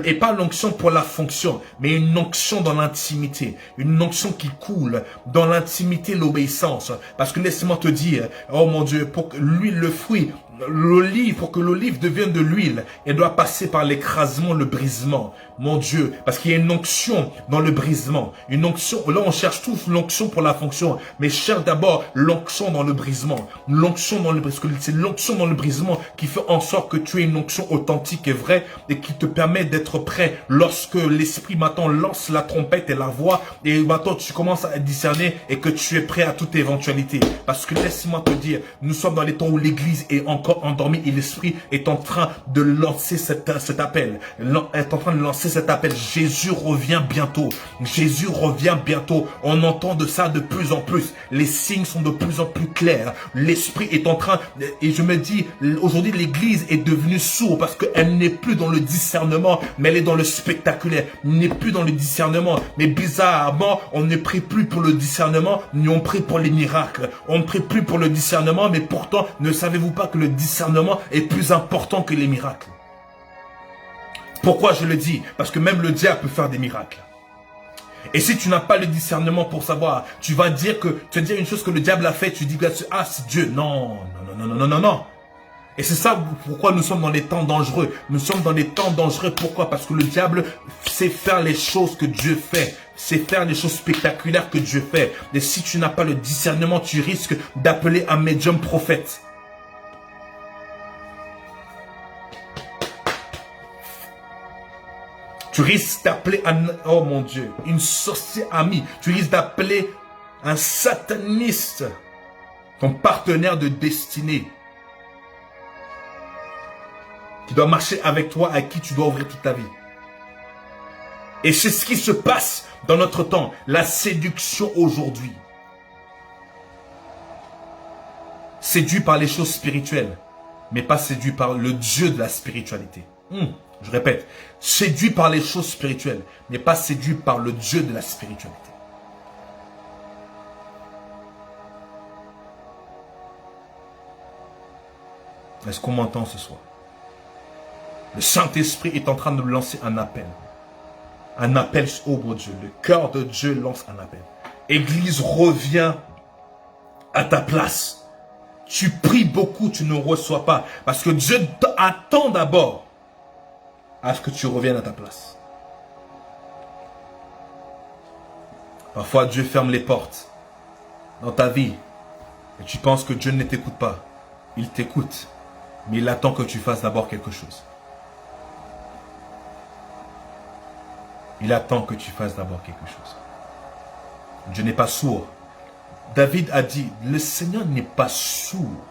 et pas l'onction pour la fonction, mais une onction dans l'intimité, une onction qui coule dans l'intimité, l'obéissance. Parce que laisse-moi te dire, oh mon Dieu, pour que l'huile, le fruit, l'olive, pour que l'olive devienne de l'huile, elle doit passer par l'écrasement, le brisement. Mon Dieu, parce qu'il y a une onction dans le brisement. Une onction, là on cherche tous l'onction pour la fonction, mais cherche d'abord l'onction dans le brisement. L'onction dans le brisement, c'est l'onction dans le brisement qui fait en sorte que tu aies une onction authentique et vraie et qui te permet d'être prêt lorsque l'esprit maintenant lance la trompette et la voix et maintenant tu commences à discerner et que tu es prêt à toute éventualité. Parce que laisse-moi te dire, nous sommes dans les temps où l'église est encore encore endormi et l'esprit est en train de lancer cet appel. Est en train de lancer cet appel. Jésus revient bientôt. Jésus revient bientôt. On entend de ça de plus en plus. Les signes sont de plus en plus clairs. L'esprit est en train, et je me dis, aujourd'hui l'église est devenue sourde parce qu'elle n'est plus dans le discernement, mais elle est dans le spectaculaire. Elle n'est plus dans le discernement. Mais bizarrement, on ne prie plus pour le discernement, mais on prie pour les miracles. On ne prie plus pour le discernement, mais pourtant, ne savez-vous pas que le discernement est plus important que les miracles? Pourquoi je le dis? Parce que même le diable peut faire des miracles. Et si tu n'as pas le discernement pour savoir, tu vas dire une chose que le diable a fait, tu dis, ah, c'est Dieu. Non, non, non, non, non, non, non. Et c'est ça pourquoi nous sommes dans les temps dangereux. Nous sommes dans les temps dangereux. Pourquoi? Parce que le diable sait faire les choses que Dieu fait. Sait faire les choses spectaculaires que Dieu fait. Et si tu n'as pas le discernement, tu risques d'appeler un médium prophète. Tu risques d'appeler oh mon Dieu, une sorcière amie. Tu risques d'appeler un sataniste, ton partenaire de destinée, qui doit marcher avec toi, à qui tu dois ouvrir toute ta vie. Et c'est ce qui se passe dans notre temps, la séduction aujourd'hui. Séduit par les choses spirituelles, mais pas séduit par le Dieu de la spiritualité. Je répète, séduit par les choses spirituelles, mais pas séduit par le Dieu de la spiritualité. Est-ce qu'on m'entend ce soir? Le Saint-Esprit est en train de me lancer un appel. Un appel, oh mon Dieu, le cœur de Dieu lance un appel. Église, reviens à ta place. Tu pries beaucoup, tu ne reçois pas. Parce que Dieu attend d'abord à ce que tu reviennes à ta place. Parfois, Dieu ferme les portes dans ta vie. Et tu penses que Dieu ne t'écoute pas. Il t'écoute. Mais il attend que tu fasses d'abord quelque chose. Il attend que tu fasses d'abord quelque chose. Dieu n'est pas sourd. David a dit, le Seigneur n'est pas sourd,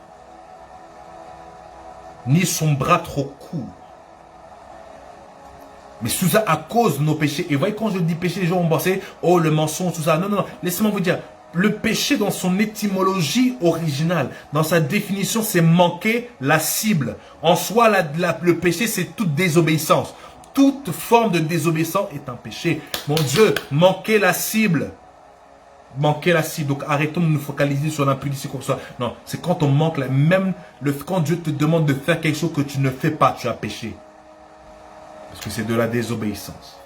ni son bras trop court. Mais sous ça, à cause de nos péchés. Et vous voyez, quand je dis péché, les gens vont penser, oh, le mensonge, tout ça. Non, non, non. Laissez-moi vous dire, le péché dans son étymologie originale, dans sa définition, c'est manquer la cible. En soi, le péché, c'est toute désobéissance. Toute forme de désobéissance est un péché. Mon Dieu, manquer la cible. Manquer la cible. Donc arrêtons de nous focaliser sur l'impudicité comme ça. Non, c'est quand on manque, quand Dieu te demande de faire quelque chose que tu ne fais pas, tu as péché. Parce que c'est de la désobéissance.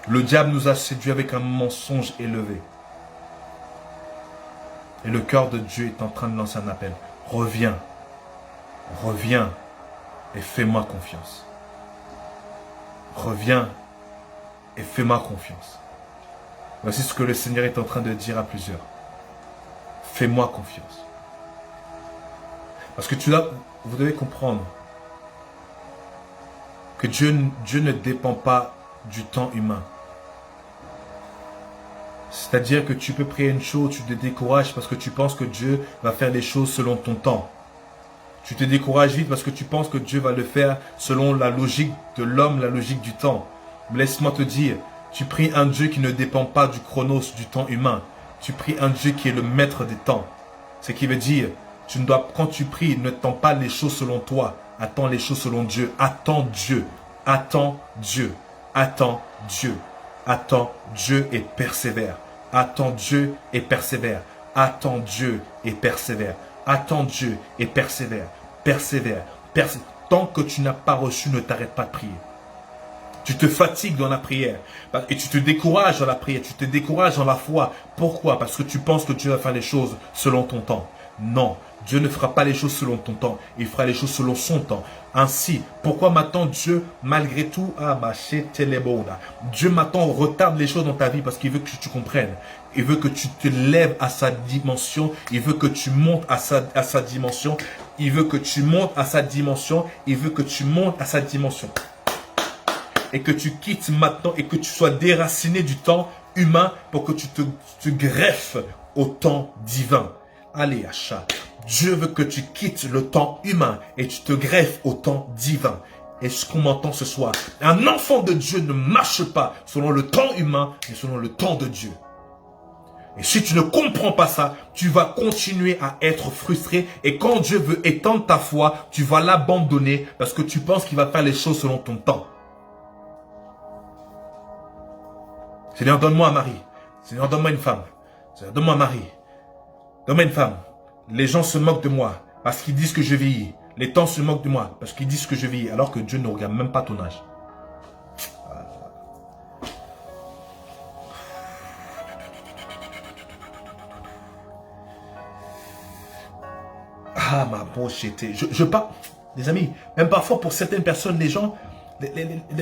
Le diable nous a séduits avec un mensonge élevé. Et le cœur de Dieu est en train de lancer un appel. Reviens. Reviens. Et fais-moi confiance. Reviens et fais-moi confiance. Voici ce que le Seigneur est en train de dire à plusieurs. Fais-moi confiance. Parce que vous devez comprendre que Dieu ne dépend pas du temps humain. C'est-à-dire que tu peux prier une chose, tu te décourages parce que tu penses que Dieu va faire les choses selon ton temps. Tu te décourages vite parce que tu penses que Dieu va le faire selon la logique de l'homme, la logique du temps. Mais laisse-moi te dire, tu pries un Dieu qui ne dépend pas du chronos, du temps humain. Tu pries un Dieu qui est le maître des temps. Ce qui veut dire, quand tu pries, ne tends pas les choses selon toi. Attends les choses selon Dieu. Attends Dieu. Attends Dieu. Attends Dieu. Attends Dieu et persévère. Attends Dieu et persévère. Attends Dieu et persévère. Attends Dieu et persévère. Persévère. Tant que tu n'as pas reçu, ne t'arrête pas de prier. Tu te fatigues dans la prière. Et tu te décourages dans la prière. Tu te décourages dans la foi. Pourquoi? Parce que tu penses que Dieu va faire les choses selon ton temps. Non. Dieu ne fera pas les choses selon ton temps. Il fera les choses selon son temps. Ainsi, pourquoi m'attend Dieu malgré tout? Dieu m'attend, retarde les choses dans ta vie parce qu'il veut que tu comprennes. Il veut que tu te lèves à sa dimension. Il veut que tu montes à sa dimension. Il veut que tu montes à sa dimension. Il veut que tu montes à sa dimension. Et que tu quittes maintenant et que tu sois déraciné du temps humain pour que tu te greffes au temps divin. Allez, achat. Dieu veut que tu quittes le temps humain et tu te greffes au temps divin. Est-ce qu'on m'entend ce soir? Un enfant de Dieu ne marche pas selon le temps humain, mais selon le temps de Dieu. Et si tu ne comprends pas ça, tu vas continuer à être frustré. Et quand Dieu veut étendre ta foi, tu vas l'abandonner parce que tu penses qu'il va faire les choses selon ton temps. Seigneur, donne-moi un mari. Seigneur, donne-moi une femme. Seigneur, donne-moi un mari. Donne-moi une femme. Les gens se moquent de moi parce qu'ils disent que je vieillis. Les temps se moquent de moi parce qu'ils disent que je vieillis alors que Dieu ne regarde même pas ton âge. Ah, ma bouche était... Je parle, les amis, même parfois pour certaines personnes, les gens,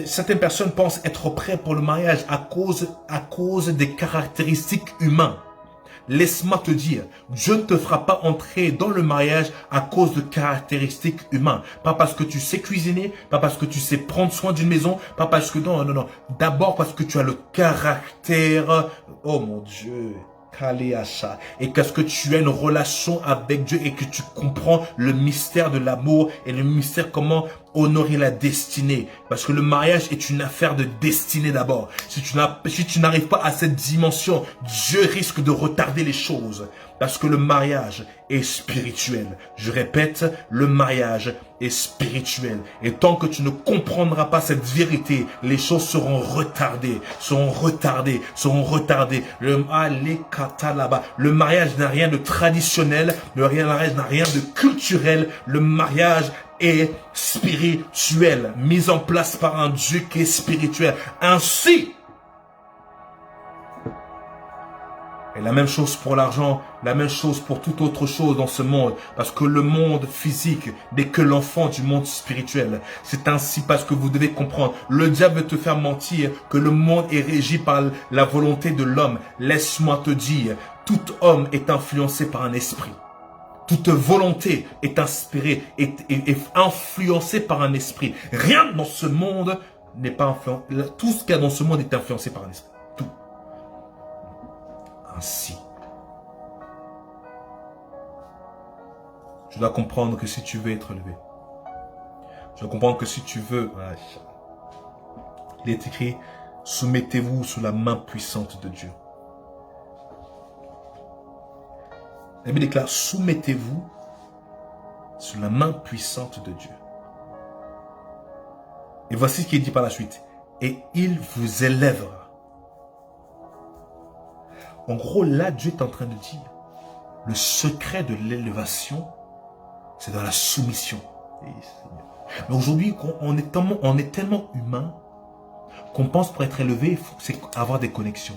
certaines personnes pensent être prêts pour le mariage à cause des caractéristiques humaines. Laisse-moi te dire, Dieu ne te fera pas entrer dans le mariage à cause de caractéristiques humaines. Pas parce que tu sais cuisiner, pas parce que tu sais prendre soin d'une maison, pas parce que... Non, non, non. D'abord parce que tu as le caractère... Oh mon Dieu... Et qu'est-ce que tu as une relation avec Dieu et que tu comprends le mystère de l'amour et le mystère comment honorer la destinée. Parce que le mariage est une affaire de destinée d'abord. Si tu n'arrives pas à cette dimension, Dieu risque de retarder les choses. Parce que le mariage est spirituel. Je répète, le mariage est spirituel. Et tant que tu ne comprendras pas cette vérité, les choses seront retardées, seront retardées, seront retardées. Le mariage n'a rien de traditionnel, le mariage n'a rien de culturel. Le mariage est spirituel, mis en place par un Dieu qui est spirituel. Ainsi, et la même chose pour l'argent, la même chose pour toute autre chose dans ce monde. Parce que le monde physique n'est que l'enfant du monde spirituel. C'est ainsi parce que vous devez comprendre. Le diable veut te faire mentir que le monde est régi par la volonté de l'homme. Laisse-moi te dire, tout homme est influencé par un esprit. Toute volonté est inspirée, est influencée par un esprit. Rien dans ce monde n'est pas influencé. Tout ce qu'il y a dans ce monde est influencé par un esprit. Tout. Ainsi. Je dois comprendre que si tu veux être élevé, je dois comprendre que si tu veux, il est écrit, soumettez-vous sous la main puissante de Dieu. La Bible déclare, soumettez-vous sous la main puissante de Dieu. Et voici ce qui est dit par la suite. Et il vous élèvera. En gros, là, Dieu est en train de dire, le secret de l'élévation, c'est dans la soumission. Mais aujourd'hui, on est tellement humain qu'on pense pour être élevé, c'est avoir des connexions.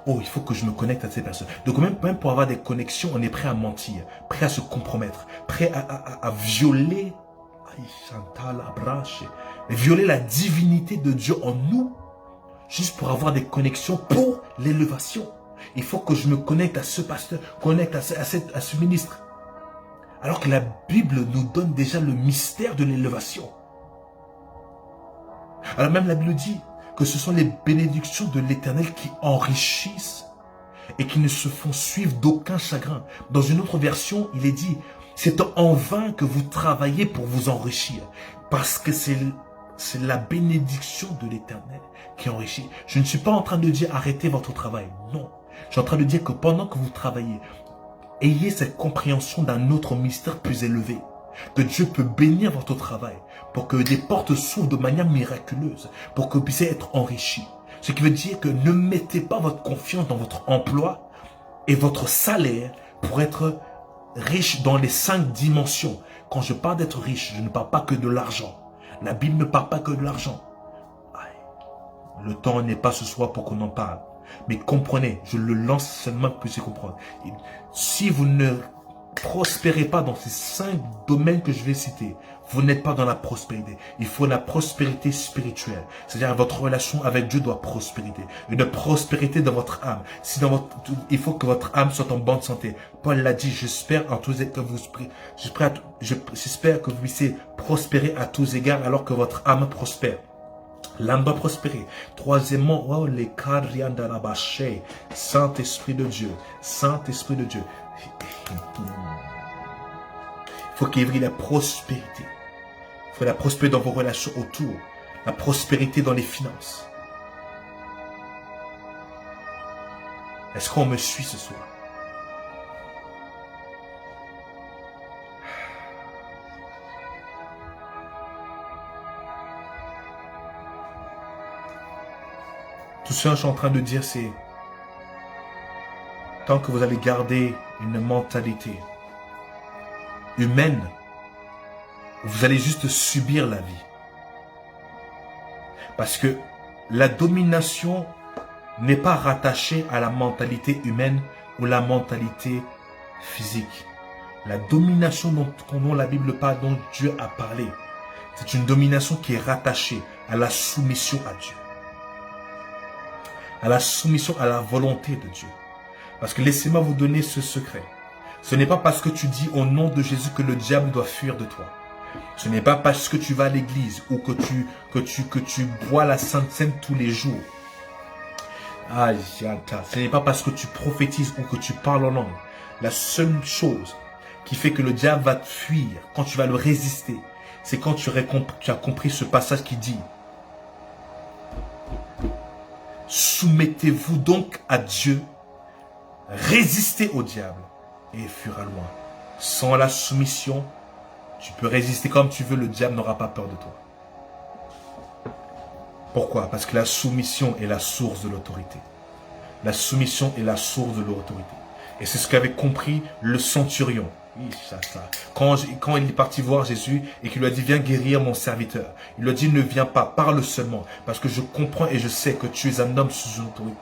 Oh, il faut que je me connecte à ces personnes. Donc même pour avoir des connexions, on est prêt à mentir, prêt à se compromettre, prêt à violer, violer la divinité de Dieu en nous, juste pour avoir des connexions pour l'élévation. Il faut que je me connecte à ce pasteur, connecte à ce ministre. Alors que la Bible nous donne déjà le mystère de l'élévation. Alors même la Bible dit que ce sont les bénédictions de l'Éternel qui enrichissent et qui ne se font suivre d'aucun chagrin. Dans une autre version, il est dit, c'est en vain que vous travaillez pour vous enrichir, parce que c'est la bénédiction de l'Éternel qui enrichit. Je ne suis pas en train de dire arrêtez votre travail, non. Je suis en train de dire que pendant que vous travaillez, ayez cette compréhension d'un autre mystère plus élevé. Que Dieu peut bénir votre travail pour que des portes s'ouvrent de manière miraculeuse, pour que vous puissiez être enrichis. Ce qui veut dire que ne mettez pas votre confiance dans votre emploi et votre salaire pour être riche dans les 5 dimensions. Quand je parle d'être riche, je ne parle pas que de l'argent. La Bible ne parle pas que de l'argent. Le temps n'est pas ce soir pour qu'on en parle. Mais comprenez, je le lance seulement pour que vous puissiez comprendre. Si vous ne prospérez pas dans ces 5 domaines que je vais citer, vous n'êtes pas dans la prospérité. Il faut la prospérité spirituelle. C'est-à-dire votre relation avec Dieu doit prospérer. Une prospérité dans votre âme. Il faut que votre âme soit en bonne santé. Paul l'a dit, j'espère que vous puissiez prospérer à tous égards alors que votre âme prospère. L'âme doit prospérer. Troisièmement, oh, les Saint-Esprit de Dieu. Saint-Esprit de Dieu. Il faut qu'il y ait la prospérité. Il faut la prospérité dans vos relations autour. La prospérité dans les finances. Est-ce qu'on me suit ce soir? Tout ce que je suis en train de dire, c'est tant que vous allez garder une mentalité humaine, vous allez juste subir la vie. Parce que la domination n'est pas rattachée à la mentalité humaine ou la mentalité physique. La domination dont la Bible parle, dont Dieu a parlé, c'est une domination qui est rattachée à la soumission à Dieu. À la soumission à la volonté de Dieu. Parce que laissez-moi vous donner ce secret. Ce n'est pas parce que tu dis au nom de Jésus que le diable doit fuir de toi. Ce n'est pas parce que tu vas à l'église ou que tu bois la Sainte Seine tous les jours. Ce n'est pas parce que tu prophétises ou que tu parles en langue. La seule chose qui fait que le diable va te fuir, quand tu vas le résister, c'est quand tu as compris ce passage qui dit: soumettez-vous donc à Dieu, résistez au diable et il fuira loin. Sans la soumission, tu peux résister comme tu veux, le diable n'aura pas peur de toi. Pourquoi? Parce que la soumission est la source de l'autorité. La soumission est la source de l'autorité. Et c'est ce qu'avait compris le centurion. Quand il est parti voir Jésus et qu'il lui a dit: viens guérir mon serviteur. Il lui a dit: ne viens pas, parle seulement. Parce que je comprends et je sais que tu es un homme sous une autorité.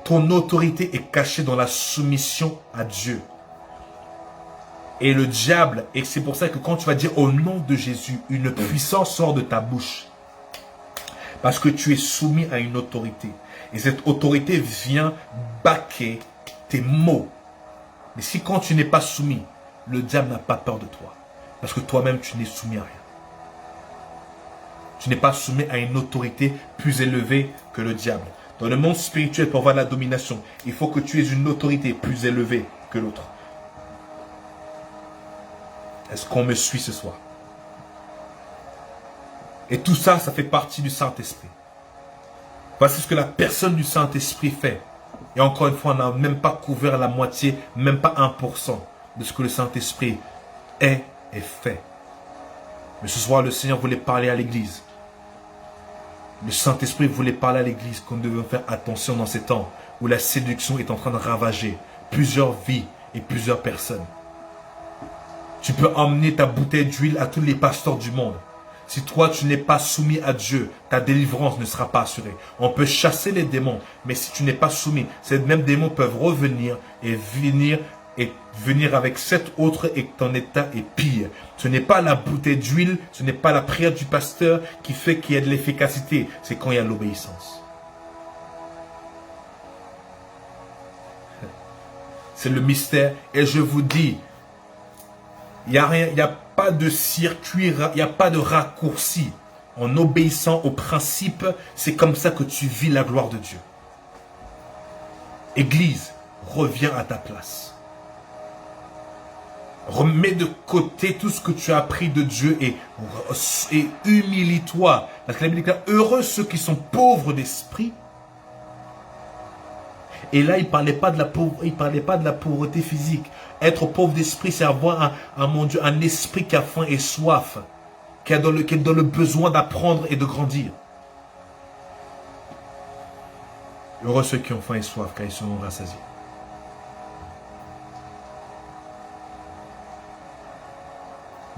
Ton autorité est cachée dans la soumission à Dieu. Et le diable, et c'est pour ça que quand tu vas dire au nom de Jésus, une puissance sort de ta bouche. Parce que tu es soumis à une autorité. Et cette autorité vient baquer tes mots. Mais si quand tu n'es pas soumis, le diable n'a pas peur de toi. Parce que toi-même, tu n'es soumis à rien. Tu n'es pas soumis à une autorité plus élevée que le diable. Dans le monde spirituel, pour avoir la domination, il faut que tu aies une autorité plus élevée que l'autre. Est-ce qu'on me suit ce soir? Et tout ça, ça fait partie du Saint-Esprit. Voici ce que la personne du Saint-Esprit fait. Et encore une fois, on n'a même pas couvert la moitié, même pas 1% de ce que le Saint-Esprit est et fait. Mais ce soir, le Seigneur voulait parler à l'Église. Le Saint-Esprit voulait parler à l'Église qu'on devait faire attention dans ces temps où la séduction est en train de ravager plusieurs vies et plusieurs personnes. Tu peux emmener ta bouteille d'huile à tous les pasteurs du monde. Si toi, tu n'es pas soumis à Dieu, ta délivrance ne sera pas assurée. On peut chasser les démons, mais si tu n'es pas soumis, ces mêmes démons peuvent revenir et venir avec 7 autres et ton état est pire. Ce n'est pas la bouteille d'huile, ce n'est pas la prière du pasteur qui fait qu'il y a de l'efficacité. C'est quand il y a l'obéissance. C'est le mystère. Et je vous dis, il n'y a rien, il n'y a pas de circuit, il n'y a pas de raccourci. En obéissant au principe, c'est comme ça que tu vis la gloire de Dieu. Église, reviens à ta place. Remets de côté tout ce que tu as appris de Dieu et humilie-toi. Parce que la Bible dit, heureux ceux qui sont pauvres d'esprit. Et là, il ne parlait pas de la pauvreté physique. Être pauvre d'esprit, c'est avoir un esprit qui a faim et soif, qui est dans le besoin d'apprendre et de grandir. Heureux ceux qui ont faim et soif, car ils seront rassasiés.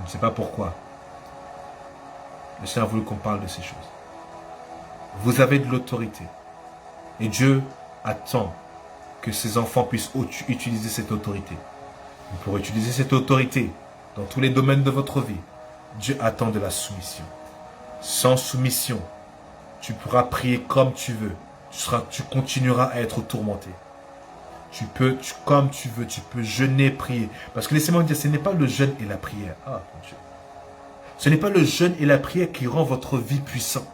Je ne sais pas pourquoi. Le Seigneur a voulu qu'on parle de ces choses. Vous avez de l'autorité. Et Dieu attend que ses enfants puissent utiliser cette autorité. Et pour utiliser cette autorité dans tous les domaines de votre vie, Dieu attend de la soumission. Sans soumission, tu pourras prier comme tu veux. Tu continueras à être tourmenté. Comme tu veux, tu peux jeûner, prier. Parce que laissez-moi dire, ce n'est pas le jeûne et la prière. Ah, mon Dieu. Ce n'est pas le jeûne et la prière qui rend votre vie puissante.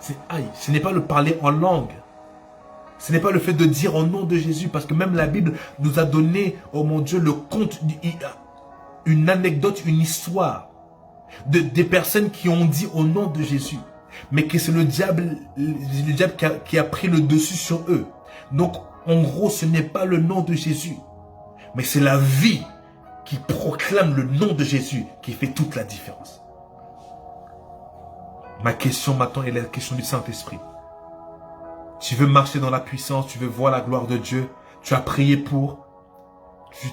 Ce n'est pas le parler en langue. Ce n'est pas le fait de dire au nom de Jésus, parce que même la Bible nous a donné, oh mon Dieu, le conte, une anecdote, une histoire des personnes qui ont dit au nom de Jésus. Mais que c'est le diable qui a pris le dessus sur eux. Donc, en gros, ce n'est pas le nom de Jésus, mais c'est la vie qui proclame le nom de Jésus qui fait toute la différence. Ma question maintenant est la question du Saint-Esprit. Tu veux marcher dans la puissance, tu veux voir la gloire de Dieu, tu as prié pour,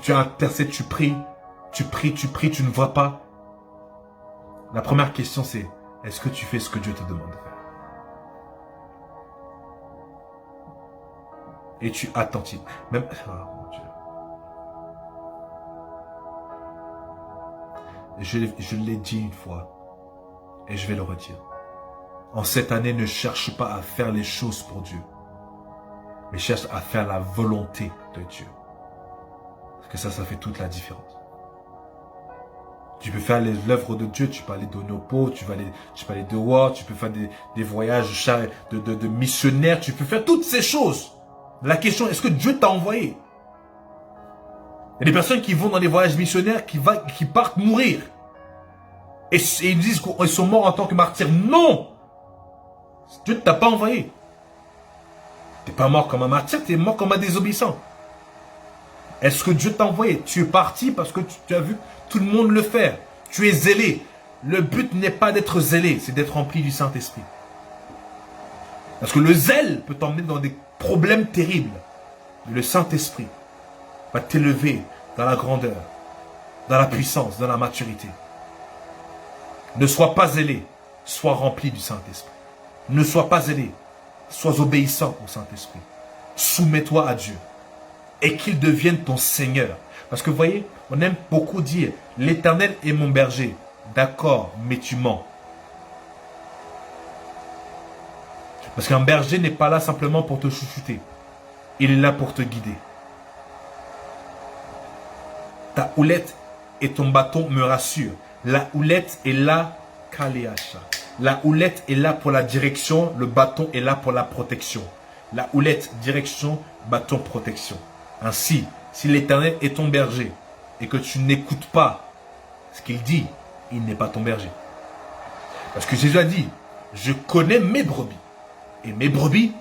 tu intercèdes, tu pries, tu ne vois pas. La première question c'est, est-ce que tu fais ce que Dieu te demande de faire? Et tu attentif. Même, oh mon Dieu. Je l'ai dit une fois, et je vais le redire. En cette année, ne cherche pas à faire les choses pour Dieu, mais cherche à faire la volonté de Dieu. Parce que ça fait toute la différence. Tu peux faire l'œuvre de Dieu, tu peux aller donner aux pauvres, tu peux aller dehors, tu peux faire des voyages de missionnaires, tu peux faire toutes ces choses. La question, est-ce que Dieu t'a envoyé? Il y a des personnes qui vont dans des voyages missionnaires, qui partent mourir. Et ils disent qu'ils sont morts en tant que martyrs. Non! Dieu ne t'a pas envoyé. Tu n'es pas mort comme un martyr, tu es mort comme un désobéissant. Est-ce que Dieu t'a envoyé? Tu es parti parce que tu as vu tout le monde le faire. Tu es zélé. Le but n'est pas d'être zélé, c'est d'être rempli du Saint-Esprit. Parce que le zèle peut t'emmener dans des problèmes terribles. Mais le Saint-Esprit va t'élever dans la grandeur, dans la puissance, dans la maturité. Ne sois pas zélé, sois rempli du Saint-Esprit. Ne sois pas zélé, sois obéissant au Saint-Esprit. Soumets-toi à Dieu et qu'il devienne ton Seigneur. Parce que vous voyez, on aime beaucoup dire, l'Éternel est mon berger. D'accord, mais tu mens. Parce qu'un berger n'est pas là simplement pour te chouchouter. Il est là pour te guider. Ta houlette et ton bâton me rassurent. La houlette est là, Kaléacha. La houlette est là pour la direction, le bâton est là pour la protection. La houlette, direction, bâton, protection. Ainsi, si l'Éternel est ton berger et que tu n'écoutes pas ce qu'il dit, il n'est pas ton berger. Parce que Jésus a dit, je connais mes brebis. Et mes brebis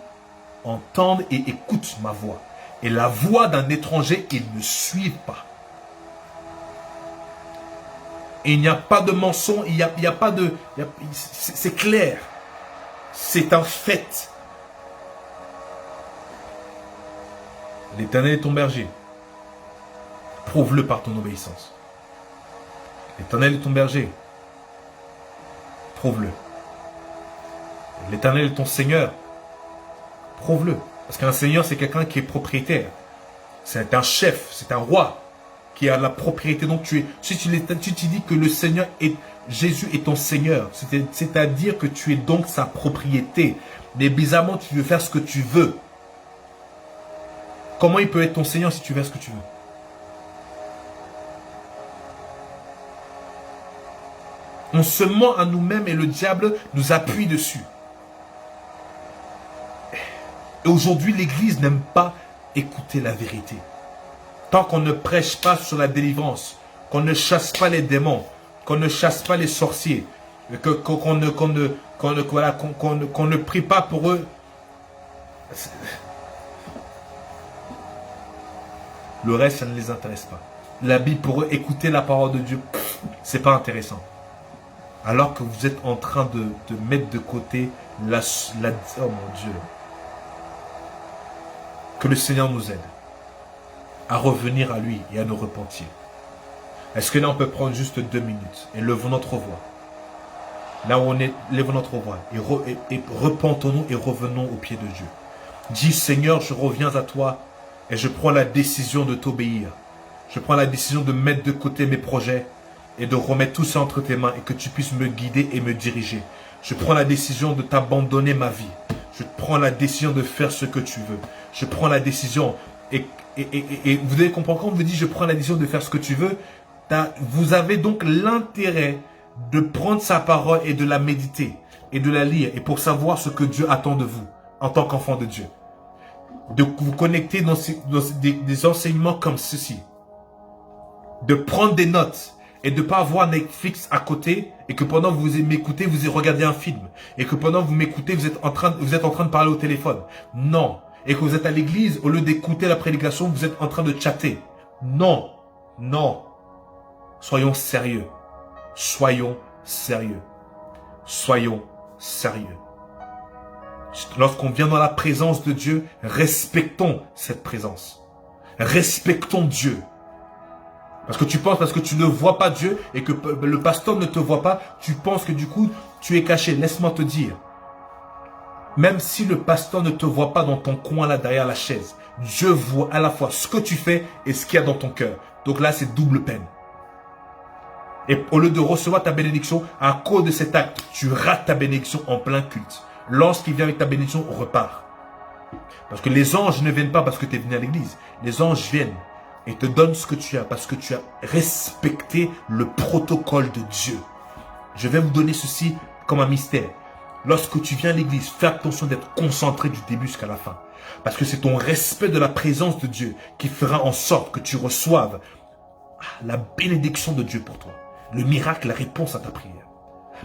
entendent et écoutent ma voix. Et la voix d'un étranger, ils ne suivent pas. Et il n'y a pas de mensonge, il n'y a pas de... C'est clair. C'est un fait. L'Éternel est ton berger. Prouve-le par ton obéissance. L'Éternel est ton berger. Prouve-le. L'Éternel est ton Seigneur. Prouve-le. Parce qu'un Seigneur, c'est quelqu'un qui est propriétaire. C'est un chef, c'est un roi qui a la propriété. Donc si tu dis que le Seigneur est, Jésus est ton Seigneur, c'est-à-dire que tu es donc sa propriété. Mais bizarrement, tu veux faire ce que tu veux. Comment il peut être ton Seigneur si tu fais ce que tu veux? On se ment à nous-mêmes et le diable nous appuie dessus. Et aujourd'hui, l'Église n'aime pas écouter la vérité. Tant qu'on ne prêche pas sur la délivrance, qu'on ne chasse pas les démons, qu'on ne chasse pas les sorciers, qu'on ne prie pas pour eux. Le reste, ça ne les intéresse pas. La Bible, pour eux, écouter la parole de Dieu, c'est pas intéressant. Alors que vous êtes en train de mettre de côté oh mon Dieu. Que le Seigneur nous aide à revenir à lui et à nous repentir. Est-ce que là on peut prendre juste 2 minutes et levons notre voix. Là où on est, levons notre voix et repentons-nous et revenons au pied de Dieu. Dis Seigneur, je reviens à toi et je prends la décision de t'obéir. Je prends la décision de mettre de côté mes projets et de remettre tout ça entre tes mains et que tu puisses me guider et me diriger. Je prends la décision de t'abandonner ma vie. Je prends la décision de faire ce que tu veux. Je prends la décision et vous devez comprendre, quand on vous dit je prends la décision de faire ce que tu veux, vous avez donc l'intérêt de prendre sa parole et de la méditer et de la lire et pour savoir ce que Dieu attend de vous en tant qu'enfant de Dieu. de vous connecter dans des enseignements comme ceci. De prendre des notes et de ne pas avoir Netflix à côté et que pendant que vous m'écoutez, vous regardez un film. Et que pendant que vous m'écoutez, vous êtes en train de parler au téléphone. Non. Et que vous êtes à l'église, au lieu d'écouter la prédication, vous êtes en train de chatter. Non. Non. Soyons sérieux. Soyons sérieux. Soyons sérieux. Lorsqu'on vient dans la présence de Dieu, respectons cette présence. Respectons Dieu. Parce que tu penses, parce que tu ne vois pas Dieu et que le pasteur ne te voit pas, tu penses que du coup, tu es caché. Laisse-moi te dire. Même si le pasteur ne te voit pas dans ton coin là derrière la chaise, Dieu voit à la fois ce que tu fais et ce qu'il y a dans ton cœur. Donc là, c'est double peine. Et au lieu de recevoir ta bénédiction, à cause de cet acte, tu rates ta bénédiction en plein culte. Lorsqu'il vient avec ta bénédiction, on repart. Parce que les anges ne viennent pas parce que tu es venu à l'église. Les anges viennent et te donnent ce que tu as parce que tu as respecté le protocole de Dieu. Je vais vous donner ceci comme un mystère. Lorsque tu viens à l'église, fais attention d'être concentré du début jusqu'à la fin. Parce que c'est ton respect de la présence de Dieu qui fera en sorte que tu reçoives la bénédiction de Dieu pour toi. Le miracle, la réponse à ta prière.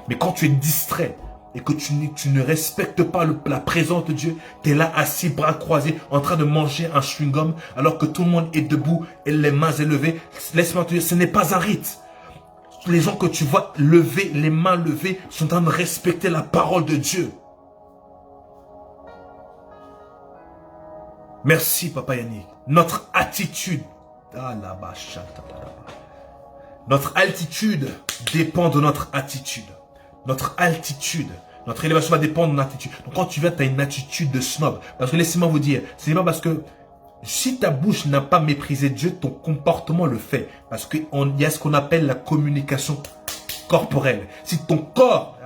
Mais quand tu es distrait et que tu ne respectes pas la présence de Dieu, tu es là assis, bras croisés, en train de manger un chewing-gum alors que tout le monde est debout et les mains élevées. Laisse-moi te dire, ce n'est pas un rite. Les gens que tu vois lever, les mains levées, sont en train de respecter la parole de Dieu. Merci, Papa Yannick. Notre attitude, notre altitude dépend de notre attitude. Notre altitude, notre élévation va dépendre de notre attitude. Donc quand tu viens, tu as une attitude de snob. Parce que laissez-moi vous dire, ce n'est pas parce que si ta bouche n'a pas méprisé Dieu, ton comportement le fait. Parce qu'il y a ce qu'on appelle la communication corporelle. Si ton corps,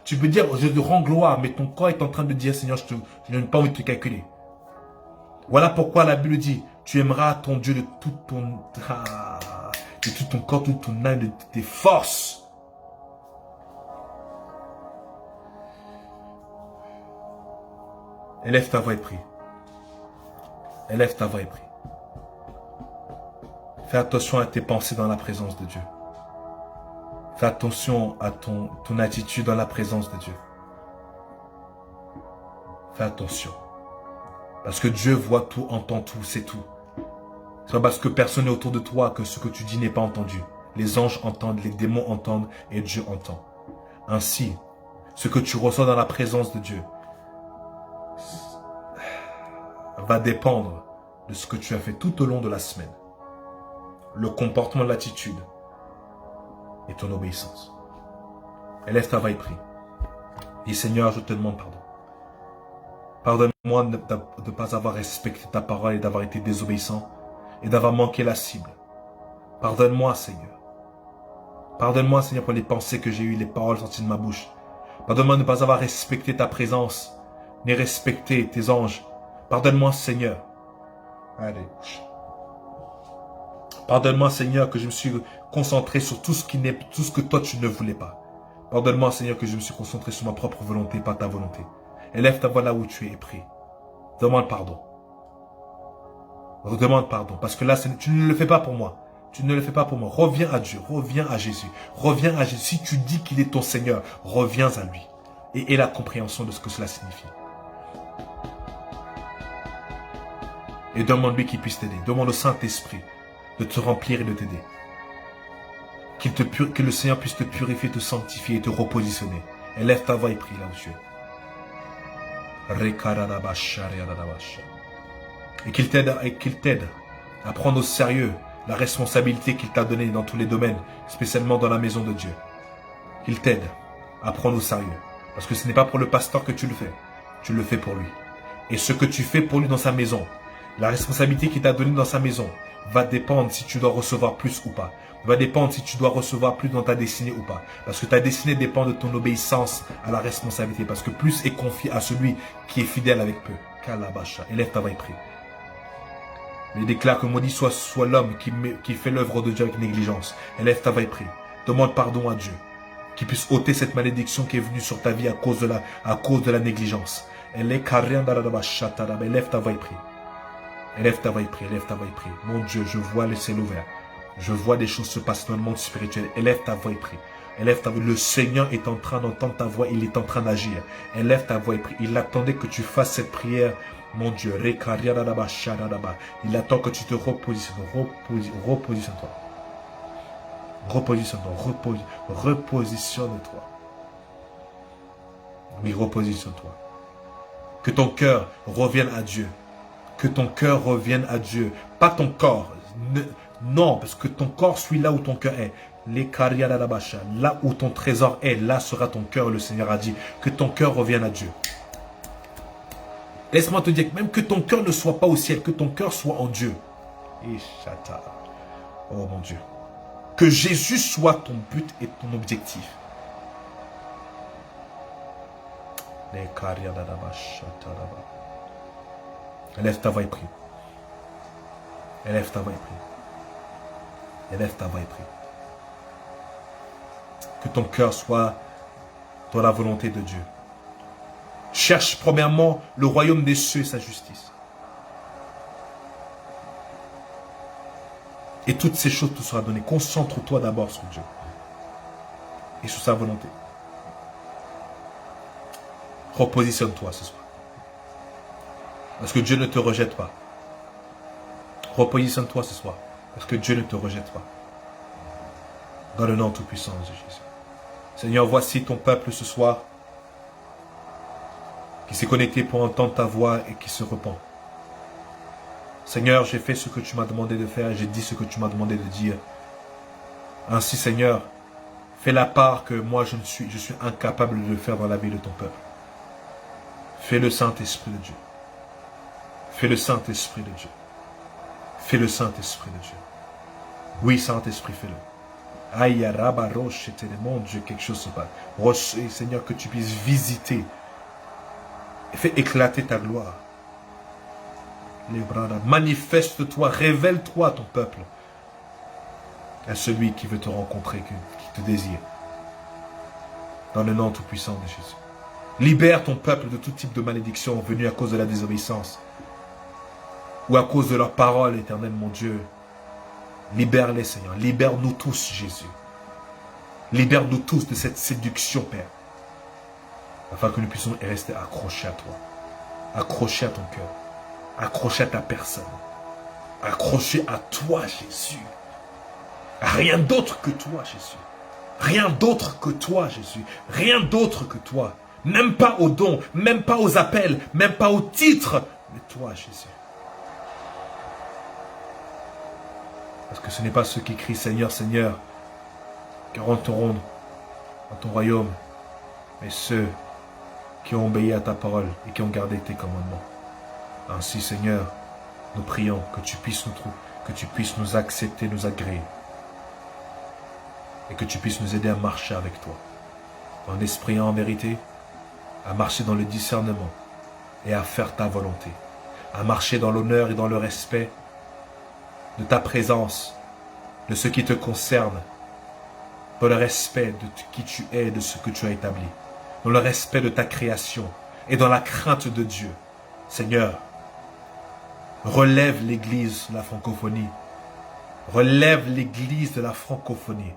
tu peux dire, je te rends gloire, mais ton corps est en train de dire, Seigneur, je n'ai pas envie de te calculer. Voilà pourquoi la Bible dit, tu aimeras ton Dieu de tout ton corps, toute ton âme, de tes forces. Élève ta voix et prie. Élève ta voix et prie. Fais attention à tes pensées dans la présence de Dieu. Fais attention à ton attitude dans la présence de Dieu. Fais attention. Parce que Dieu voit tout, entend tout, c'est tout. C'est pas parce que personne n'est autour de toi que ce que tu dis n'est pas entendu. Les anges entendent, les démons entendent et Dieu entend. Ainsi, ce que tu reçois dans la présence de Dieu va dépendre de ce que tu as fait tout au long de la semaine. Le comportement, l'attitude et ton obéissance. Élève ta voix et prie. Dis Seigneur, je te demande pardon. Pardonne-moi de ne pas avoir respecté ta parole et d'avoir été désobéissant et d'avoir manqué la cible. Pardonne-moi Seigneur. Pardonne-moi Seigneur pour les pensées que j'ai eues, les paroles sorties de ma bouche. Pardonne-moi de ne pas avoir respecté ta présence, ni respecté tes anges. Pardonne-moi Seigneur. Allez. Pardonne-moi Seigneur que je me suis concentré sur tout ce que toi tu ne voulais pas. Pardonne-moi Seigneur que je me suis concentré sur ma propre volonté, pas ta volonté. Élève ta voix là où tu es et prie. Demande pardon. Demande pardon. Parce que là, tu ne le fais pas pour moi. Tu ne le fais pas pour moi. Reviens à Dieu. Reviens à Jésus. Reviens à Jésus. Si tu dis qu'il est ton Seigneur, reviens à lui. Et aie la compréhension de ce que cela signifie. Et demande-lui qu'il puisse t'aider. Demande au Saint-Esprit de te remplir et de t'aider. Que le Seigneur puisse te purifier, te sanctifier et te repositionner. Élève ta voix et prie là où tu es. Et qu'il t'aide à prendre au sérieux la responsabilité qu'il t'a donnée dans tous les domaines, spécialement dans la maison de Dieu. Qu'il t'aide à prendre au sérieux. Parce que ce n'est pas pour le pasteur que tu le fais pour lui. Et ce que tu fais pour lui dans sa maison, la responsabilité qu'il t'a donnée dans sa maison, va dépendre si tu dois recevoir plus ou pas. Va dépendre si tu dois recevoir plus dans ta destinée ou pas. Parce que ta destinée dépend de ton obéissance à la responsabilité. Parce que plus est confié à celui qui est fidèle avec peu. Kalabasha. Élève ta voix et prie. Il déclare que maudit soit l'homme qui fait l'œuvre de Dieu avec négligence. Élève ta voix et prie. Demande pardon à Dieu. Qu'il puisse ôter cette malédiction qui est venue sur ta vie à cause de la négligence. Élève ta voix et prie. Élève ta voix et prie, élève ta voix et prie. Mon Dieu, je vois le ciel ouvert. Je vois des choses se passer dans le monde spirituel. Élève ta voix et prie. Élève ta voix. Le Seigneur est en train d'entendre ta voix. Il est en train d'agir. Élève ta voix et prie. Il attendait que tu fasses cette prière. Mon Dieu. Il attend que tu te repositionnes. Repositionne-toi. Repositionne-toi. Repositionne-toi. Oui, repositionne-toi. Que ton cœur revienne à Dieu. Que ton cœur revienne à Dieu. Pas ton corps. Non, parce que ton corps suit là où ton cœur est. Là où ton trésor est, là sera ton cœur. Le Seigneur a dit que ton cœur revienne à Dieu. Laisse-moi te dire que même que ton cœur ne soit pas au ciel, que ton cœur soit en Dieu. Oh mon Dieu. Que Jésus soit ton but et ton objectif. Élève ta voix et prie. Élève ta voix et prie. Élève ta voix et prie. Que ton cœur soit dans la volonté de Dieu. Cherche premièrement le royaume des cieux et sa justice. Et toutes ces choses te seront données. Concentre-toi d'abord sur Dieu. Et sur sa volonté. Repositionne-toi ce soir. Parce que Dieu ne te rejette pas. Repositionne-toi ce soir. Parce que Dieu ne te rejette pas. Dans le nom tout-puissant de Jésus. Seigneur, voici ton peuple ce soir. Qui s'est connecté pour entendre ta voix et qui se repent. Seigneur, j'ai fait ce que tu m'as demandé de faire et j'ai dit ce que tu m'as demandé de dire. Ainsi, Seigneur, fais la part que moi je suis incapable de le faire dans la vie de ton peuple. Fais le Saint-Esprit de Dieu. Fais le Saint-Esprit de Dieu. Fais le Saint-Esprit de Dieu. Oui, Saint-Esprit, fais-le. Aïe, Rabaroche, mon Dieu, quelque chose se passe. Seigneur, que tu puisses visiter et fais éclater ta gloire. Manifeste-toi, révèle-toi à ton peuple. À celui qui veut te rencontrer, qui te désire. Dans le nom tout-puissant de Jésus. Libère ton peuple de tout type de malédiction venue à cause de la désobéissance. Ou à cause de leurs paroles, éternel mon Dieu. Libère-les, Seigneur. Libère-nous tous, Jésus. Libère-nous tous de cette séduction, Père. Afin que nous puissions rester accrochés à toi. Accrochés à ton cœur. Accrochés à ta personne. Accrochés à toi, Jésus. Rien d'autre que toi, Jésus. Rien d'autre que toi, Jésus. Rien d'autre que toi. Même pas aux dons, même pas aux appels, même pas aux titres. Mais toi, Jésus. Parce que ce n'est pas ceux qui crient Seigneur, Seigneur, qui rentreront dans ton royaume, mais ceux qui ont obéi à ta parole et qui ont gardé tes commandements. Ainsi, Seigneur, nous prions que tu puisses nous accepter, nous agréer. Et que tu puisses nous aider à marcher avec toi. En esprit et en vérité, à marcher dans le discernement et à faire ta volonté. À marcher dans l'honneur et dans le respect de ta présence, de ce qui te concerne, dans le respect de qui tu es et de ce que tu as établi, dans le respect de ta création et dans la crainte de Dieu. Seigneur, relève l'église de la francophonie. Relève l'église de la francophonie.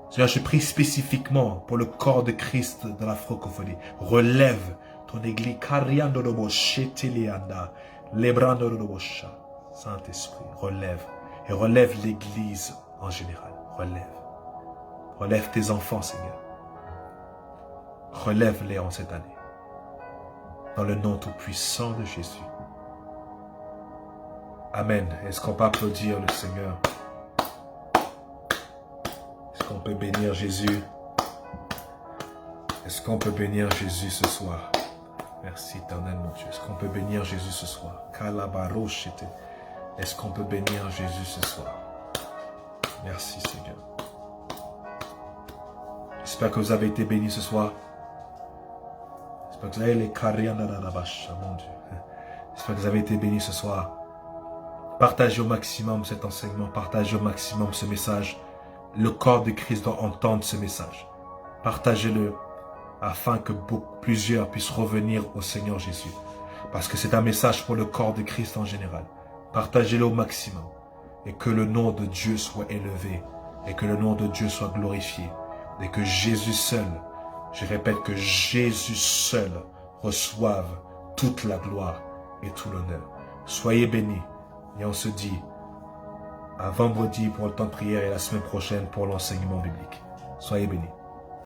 Seigneur, je prie spécifiquement pour le corps de Christ de la francophonie. Relève ton église. Saint-Esprit, relève. Et relève l'église en général. Relève. Relève tes enfants, Seigneur. Relève-les en cette année. Dans le nom tout-puissant de Jésus. Amen. Est-ce qu'on peut applaudir le Seigneur? Est-ce qu'on peut bénir Jésus? Est-ce qu'on peut bénir Jésus ce soir? Merci éternel mon Dieu. Est-ce qu'on peut bénir Jésus ce soir? Est-ce qu'on peut bénir Jésus ce soir? Merci Seigneur. J'espère que vous avez été bénis ce soir. J'espère que vous avez les mon Dieu. J'espère que vous avez été bénis ce soir. Partagez au maximum cet enseignement. Partagez au maximum ce message. Le corps de Christ doit entendre ce message. Partagez-le. afin que plusieurs puissent revenir au Seigneur Jésus. Parce que c'est un message pour le corps de Christ en général. Partagez-le au maximum. Et que le nom de Dieu soit élevé. Et que le nom de Dieu soit glorifié. Et que Jésus seul, je répète que Jésus seul reçoive toute la gloire et tout l'honneur. Soyez bénis. Et on se dit à vendredi pour le temps de prière et la semaine prochaine pour l'enseignement biblique. Soyez bénis.